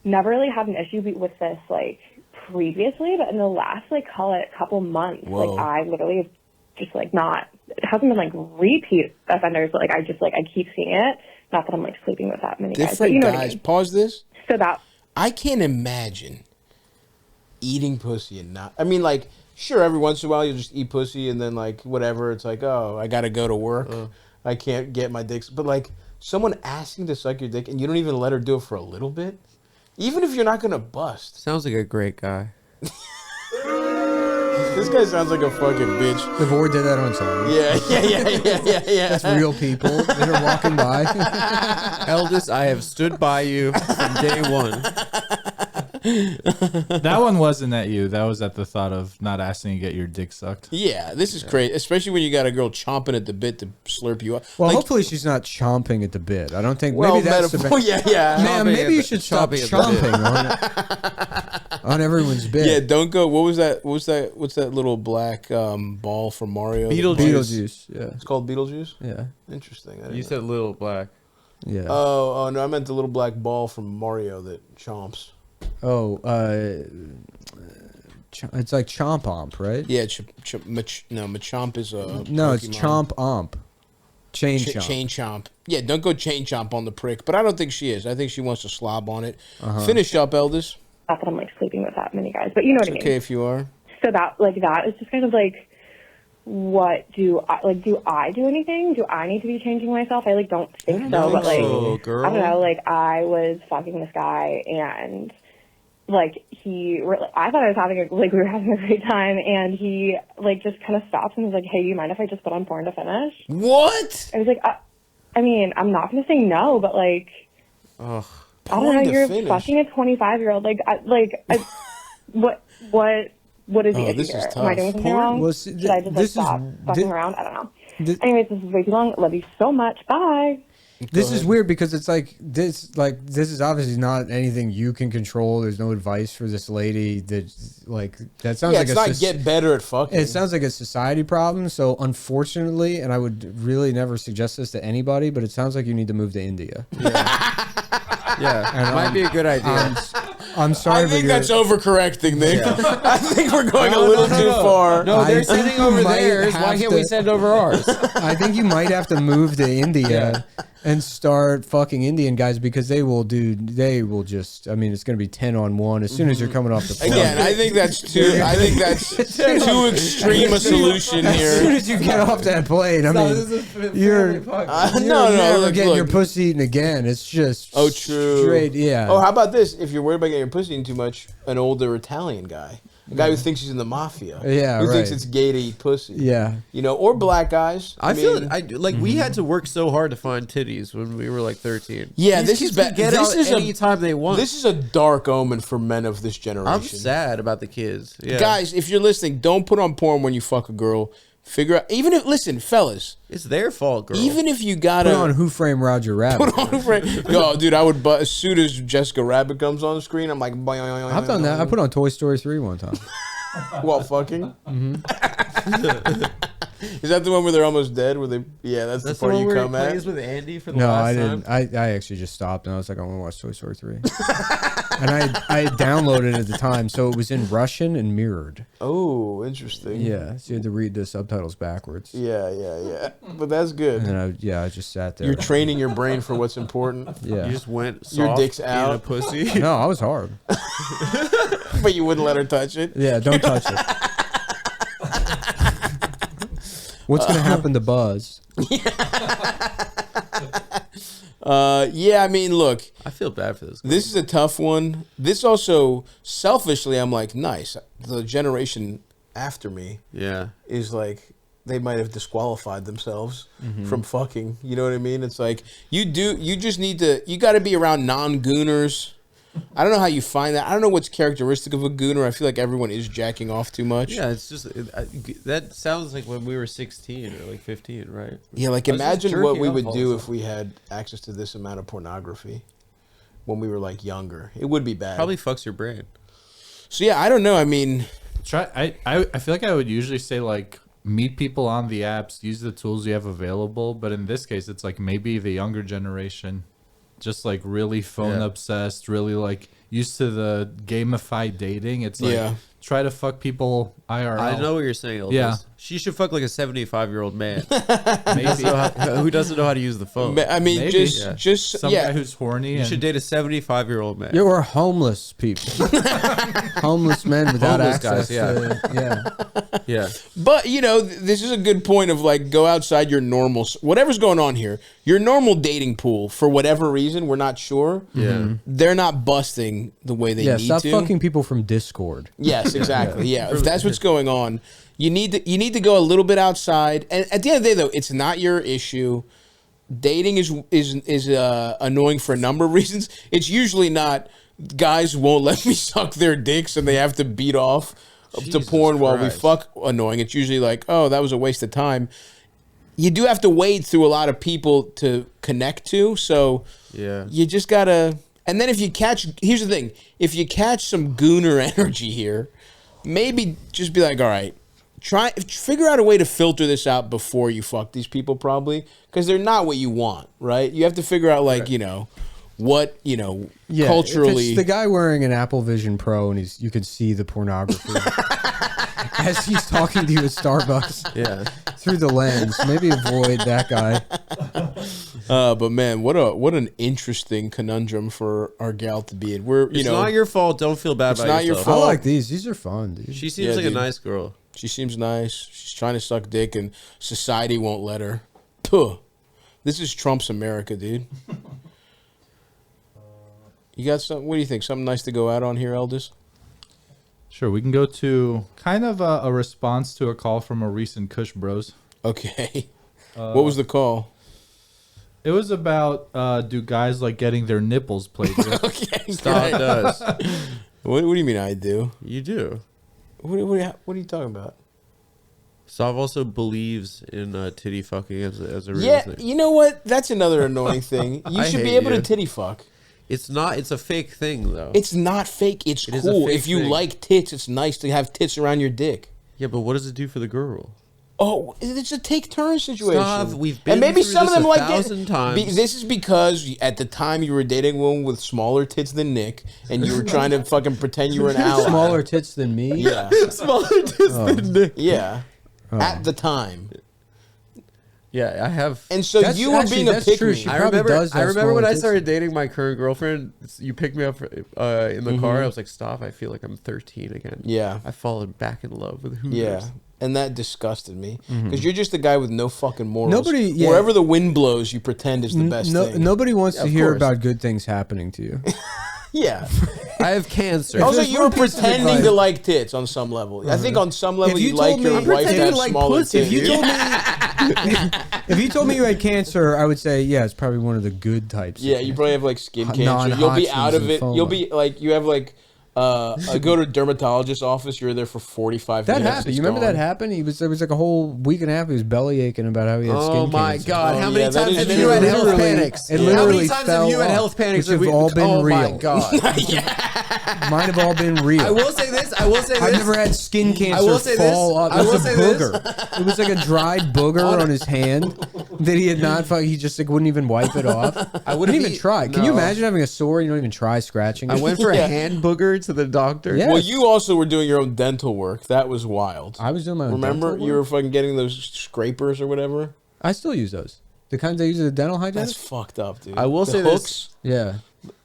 never really had an issue with this like previously, but in the last like call it couple months, like I literally have just like not. It hasn't been like repeat offenders, but like I just like I keep seeing it. Not that I'm like sleeping with that many guys, but you know what I mean. Pause this. So that I can't imagine eating pussy and not. I mean, like sure, every once in a while you'll just eat pussy and then like whatever. It's like oh, I gotta go to work. I can't get my dick. But like someone asking to suck your dick and you don't even let her do it for a little bit, even if you're not gonna bust. Sounds like a great guy. This guy sounds like a fucking bitch. Devore did that on Sunday. Yeah. That's real people that are walking by. Eldest, I have stood by you from day one. That one wasn't at you. That was at the thought of not asking to get your dick sucked. Yeah, this is great, especially when you got a girl chomping at the bit to slurp you up. Well, like, hopefully she's not chomping at the bit. I don't think. Well, maybe that's metaphor. Yeah. Man, maybe you should stop chomping on everyone's bit. Yeah, don't go. What's that little black ball from Mario? Beetlejuice. Yeah, it's called Beetlejuice. Yeah, interesting. You said little black. Yeah. Oh no, I meant the little black ball from Mario that chomps. Oh, it's like Chomp Omp, right? Yeah, Machamp is a no, it's Chomp Omp. Chain Chomp. Yeah, don't go chain chomp on the prick. But I don't think she is. I think she wants to slob on it. Finish up, Eldis. Not that I'm like sleeping with that many guys, but you know what I mean. Okay, if you are. So that is just kind of like what do I like? Do I do anything? Do I need to be changing myself? I like don't think so. But like, I don't know. Like I was fucking this guy, and like I thought I was having we were having a great time, and he like just kind of stops and was like, "Hey, do you mind if I just put on porn to finish?" What? I was like, I mean, I'm not gonna say no, but like, I don't know. You're fucking a 25-year-old. What is the issue here? Am I doing something wrong? Well, Should I just stop fucking around? I don't know. Anyways, this is way too long. Love you so much. Bye. This is weird because it's this is obviously not anything you can control. There's no advice for this lady. That sounds like it's not get better at fucking. It sounds like a society problem. So unfortunately, and I would really never suggest this to anybody, but it sounds like you need to move to India. Yeah, might be a good idea. I'm sorry, I think that's overcorrecting, Nick. Yeah. I think we're going a little too far. No, they're sending over theirs. Why can't we send over ours? I think you might have to move to India and start fucking Indian guys because they will just, I mean, it's going to be 10 on 1 as soon as you're coming off the plane. Again, I think that's too too extreme a solution here. As soon as you get off that plane, I mean, you're never getting your pussy eaten again. It's just true. Straight, yeah. Oh, how about this? If you're worried about getting your pussy eaten too much, an older Italian guy. A guy who thinks he's in the mafia. Yeah, who thinks it's gay to eat pussy. Yeah. You know, or black guys. I feel we had to work so hard to find titties when we were like 13. Yeah, this is bad. This is any time they want. This is a dark omen for men of this generation. I'm sad about the kids. Yeah. Guys, if you're listening, don't put on porn when you fuck a girl. Figure out, even if, listen, fellas. It's their fault, girl. Even if you gotta. Put on Who Framed Roger Rabbit. Put on Who Framed. Yo, dude, I would, as soon as Jessica Rabbit comes on the screen, I'm like, I've done that. I put on Toy Story 3 one time. While fucking? Mm-hmm. Is that the one where they're almost dead? Where they? Yeah, that's the part you come at. With Andy for the last time? I didn't. I actually just stopped and I was like, I want to watch Toy Story 3. And I downloaded it at the time, so it was in Russian and mirrored. Oh, interesting. Yeah, so you had to read the subtitles backwards. Yeah. But that's good. And then I just sat there. You're training your brain for what's important. Yeah. You just went soft, your dick's out. A pussy. No, I was hard. But you wouldn't let her touch it? Yeah, don't touch it. What's going to happen to Buzz? Yeah, I mean, look. I feel bad for this guy. This is a tough one. This also, selfishly, I'm like, nice. The generation after me is like, they might have disqualified themselves from fucking. You know what I mean? It's like, you just need to, you got to be around non-gooners. I don't know how you find that. I don't know what's characteristic of a gooner. I feel like everyone is jacking off too much. Yeah, it's just that sounds like when we were 16 or like 15, right? Yeah, like imagine what we would do if we had access to this amount of pornography when we were like younger. It would be bad. Probably fucks your brain. So yeah, I don't know. I mean, I feel like I would usually say like meet people on the apps, use the tools you have available, but in this case, it's like maybe the younger generation. Just like really phone obsessed, really like used to the gamified dating. It's like try to fuck people IRL. I know what you're saying, Elvis. Yeah. She should fuck like a 75-year-old man. Maybe. Who doesn't know how to use the phone. I mean, maybe. just some guy who's horny. You should date a 75-year-old man. You were homeless people. Homeless men without access. Guys, yeah. But, you know, this is a good point of like, go outside your normal, whatever's going on here, your normal dating pool, for whatever reason, we're not sure. Yeah. They're not busting the way they need to. Stop fucking people from Discord. Yes, exactly. Yeah. If that's what's going on, you need to go a little bit outside. And at the end of the day, though, it's not your issue. Dating is annoying for a number of reasons. It's usually not guys won't let me suck their dicks and they have to beat off to porn while we fuck annoying. It's usually like, oh, that was a waste of time. You do have to wade through a lot of people to connect to. So you just gotta. And then if you catch, here's the thing: if you catch some gooner energy here, maybe just be like, all right. Figure out a way to filter this out before you fuck these people, probably, because they're not what you want, right? You have to figure out, like, what, culturally. If it's the guy wearing an Apple Vision Pro and you can see the pornography as he's talking to you at Starbucks, through the lens. Maybe avoid that guy. But man, what an interesting conundrum for our gal to be in. It's not your fault. Don't feel bad about yourself. Your fault. I like these. These are fun, dude. She seems like a nice girl. She seems nice. She's trying to suck dick, and society won't let her. Puh. This is Trump's America, dude. You got something? What do you think? Something nice to go out on here, Eldest? Sure, we can go to kind of a response to a call from a recent Kush Bros. Okay. What was the call? It was about do guys like getting their nipples played with? Okay, Stav does. What do you mean I do? You do. What are you talking about? Stav also believes in titty fucking as a real Yeah, thing. you know what? That's another annoying thing. You should be able to titty fuck. It's not. It's a fake thing, though. It's not fake. It's cool. If you like tits, it's nice to have tits around your dick. Yeah, but what does it do for the girl? Oh, it's a take turn situation. Stav, we've been and maybe through some this of them like 1,000 times. This is because at the time you were dating a woman with smaller tits than Nick, and you were trying to fucking pretend you were an ally. Smaller tits than me? Yeah. Smaller tits than Nick. Yeah. At the time. Yeah, I have. And so you were being a pick me. I remember when I started dating my current girlfriend, you picked me up in the car. I was like, stop, I feel like I'm 13 again. Yeah. I fallen back in love with Hooters. Yeah. And that disgusted me. Because you're just a guy with no fucking morals. Nobody, yeah. Wherever the wind blows, you pretend is the best thing. Nobody wants to hear course. about good things happening to you. Yeah. I have cancer. Also, you were pretending to like tits on some level. I think on some level you like your wife to have smaller tits. If you told me you had cancer, I would say, yeah, it's probably one of the good types. Yeah, you probably have like skin cancer. You'll be out of it. You'll be like, you have like, go to a dermatologist's office. You're there for 45 minutes. That happened. You remember that happened? There was like a whole week and a half. He was belly aching about how he had skin cancer. Oh my God! How many times have true. you had health panics? How many times have you had health panics? Which have all been real. Oh my God! Mine have all been real. I will say this. I've never had skin cancer fall up. It was a booger. It was like a dried booger on his hand that he had not. He just like wouldn't even wipe it off. I wouldn't even try. Can you imagine having a sore? You don't even try scratching it. I went for a hand booger to the doctor. Yeah. Well, you also were doing your own dental work. That was wild. I was doing my own Remember? dental You were work? fucking getting those scrapers or whatever? I still use those. The kinds I use at the dental hygienist? That's fucked up, dude. I will say hooks, Yeah.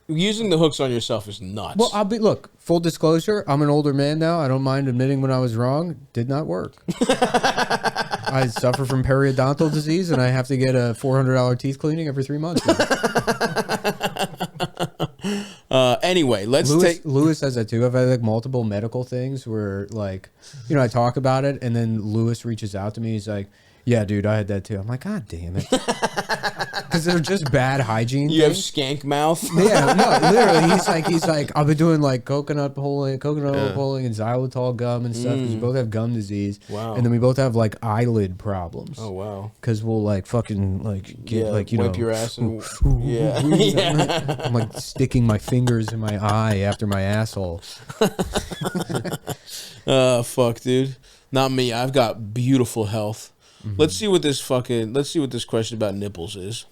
using the hooks on yourself is nuts. Well, look, full disclosure, I'm an older man now. I don't mind admitting when I was wrong. Did not work. I suffer from periodontal disease, and I have to get a $400 teeth cleaning every 3 months. Anyway, Lewis has that too. I've had like multiple medical things where, like, you know, I talk about it, and then Lewis reaches out to me. He's like, "Yeah, dude, I had that too." I'm like, "God damn it," because they're just bad hygiene. You have skank mouth. Yeah, no, literally. He's like, I've been doing like coconut oil pulling, and xylitol gum and stuff. 'Cause we both have gum disease. Wow. And then we both have like eyelid problems. Oh wow. Because we'll like fucking like get like wipe your ass and yeah. I'm like sticking my fingers in my eye after my asshole. Fuck, dude. Not me. I've got beautiful health. Let's see what this question about nipples is.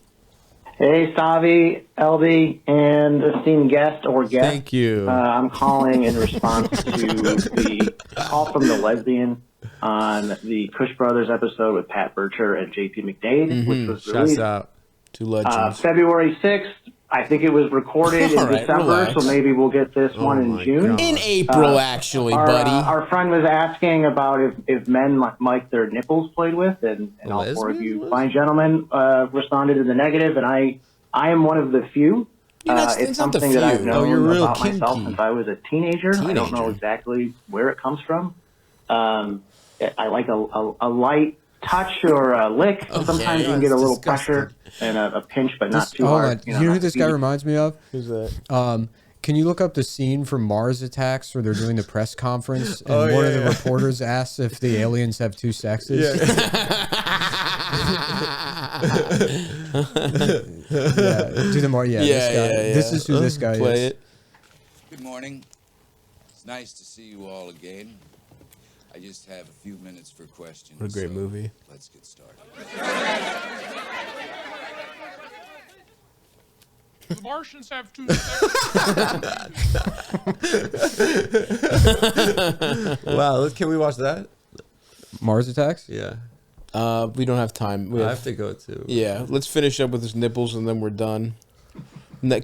Hey, Stavvy, LD, and esteemed guest or guest. Thank you. I'm calling in response to the call from the lesbian on the Kush Brothers episode with Pat Bircher and JP McDade, which was released Shouts out. Two legends. February 6th. I think it was recorded in December, relax. so maybe we'll get this one in June. God. In April, actually, buddy. Our friend was asking about if men like their nipples played with, and all four of you fine gentlemen responded in the negative, and I am one of the few. It's something that I've known about myself since I was a teenager. I don't know exactly where it comes from. I like a light touch or a lick. Sometimes you can get a little pressure and a pinch, but not too hard. You know who this guy reminds me of? Who's that? Can you look up the scene from Mars Attacks where they're doing the press conference and one of the reporters asks if the aliens have two sexes? Yeah, do the more. This is who this guy Play is. it. Good morning. It's nice to see you all again. I just have a few minutes for questions. What a great movie. Let's get started. The Martians have two sexes. Wow, can we watch that? Mars Attacks? Yeah. We don't have time. I have to go too. Yeah, let's finish up with his nipples and then we're done.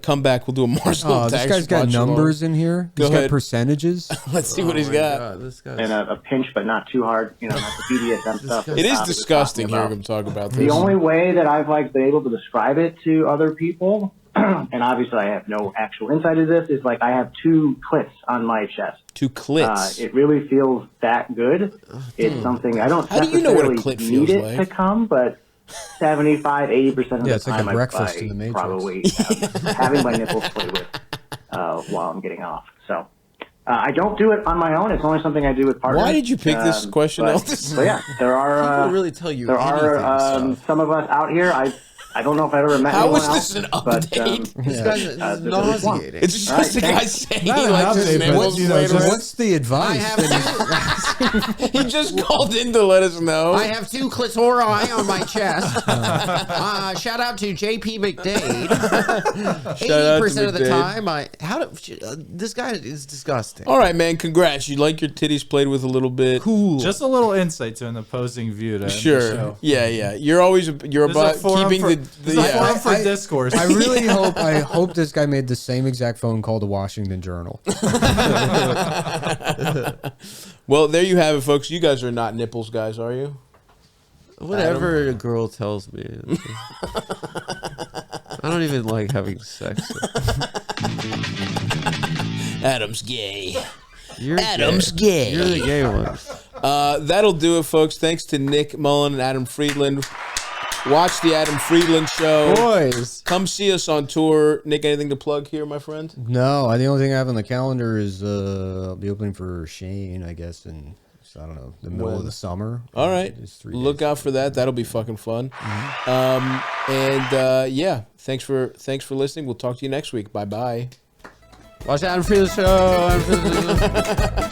Come back. We'll do a Marshall. Oh, this guy's got numbers in here. He's got percentages. Let's see what he's got. God, and a pinch, but not too hard. Not the BDSM stuff. It is disgusting hearing him talk about this. The only way that I've been able to describe it to other people, and obviously I have no actual insight into this, is I have 2 clits on my chest. 2 clits. It really feels that good. It's something I don't How do you know what a clit need feels it like? to come, but 75-80% of the it's like time a breakfast in the Matrix. probably having my nipples played with while I'm getting off. So I don't do it on my own. It's only something I do with partners. Why did you pick this question, Elvis? But yeah, there are People really tell you there are some of us out here. I don't know if I've ever met anyone How is this else, an update? But, This guy's nauseating. It's just a guy saying he Not likes his an update, but nipples played with. What's the advice? He just called in to let us know. I have 2 clitori on my chest. Shout out to JP McDade. 80% of the time, this guy is disgusting. All right, man. Congrats. You like your titties played with a little bit. Cool. Just a little insight to an opposing view to end the Sure. show. Yeah. You're about keeping the forum for discourse. I really hope this guy made the same exact phone call to Washington Journal. Well, there you have it, folks. You guys are not nipples guys, are you? Whatever a girl tells me. I don't even like having sex. Adam's gay. Adam's gay. You're the gay one. That'll do it, folks. Thanks to Nick Mullen and Adam Friedland. Watch the Adam Friedland show. Boys. Come see us on tour. Nick, anything to plug here, my friend? No, the only thing I have on the calendar is I'll be opening for Shane, I guess, in, I don't know, the middle of the summer. All right. Look out for that. That'll be fucking fun. Yeah, thanks for listening. We'll talk to you next week. Bye-bye. Watch Adam Friedland show.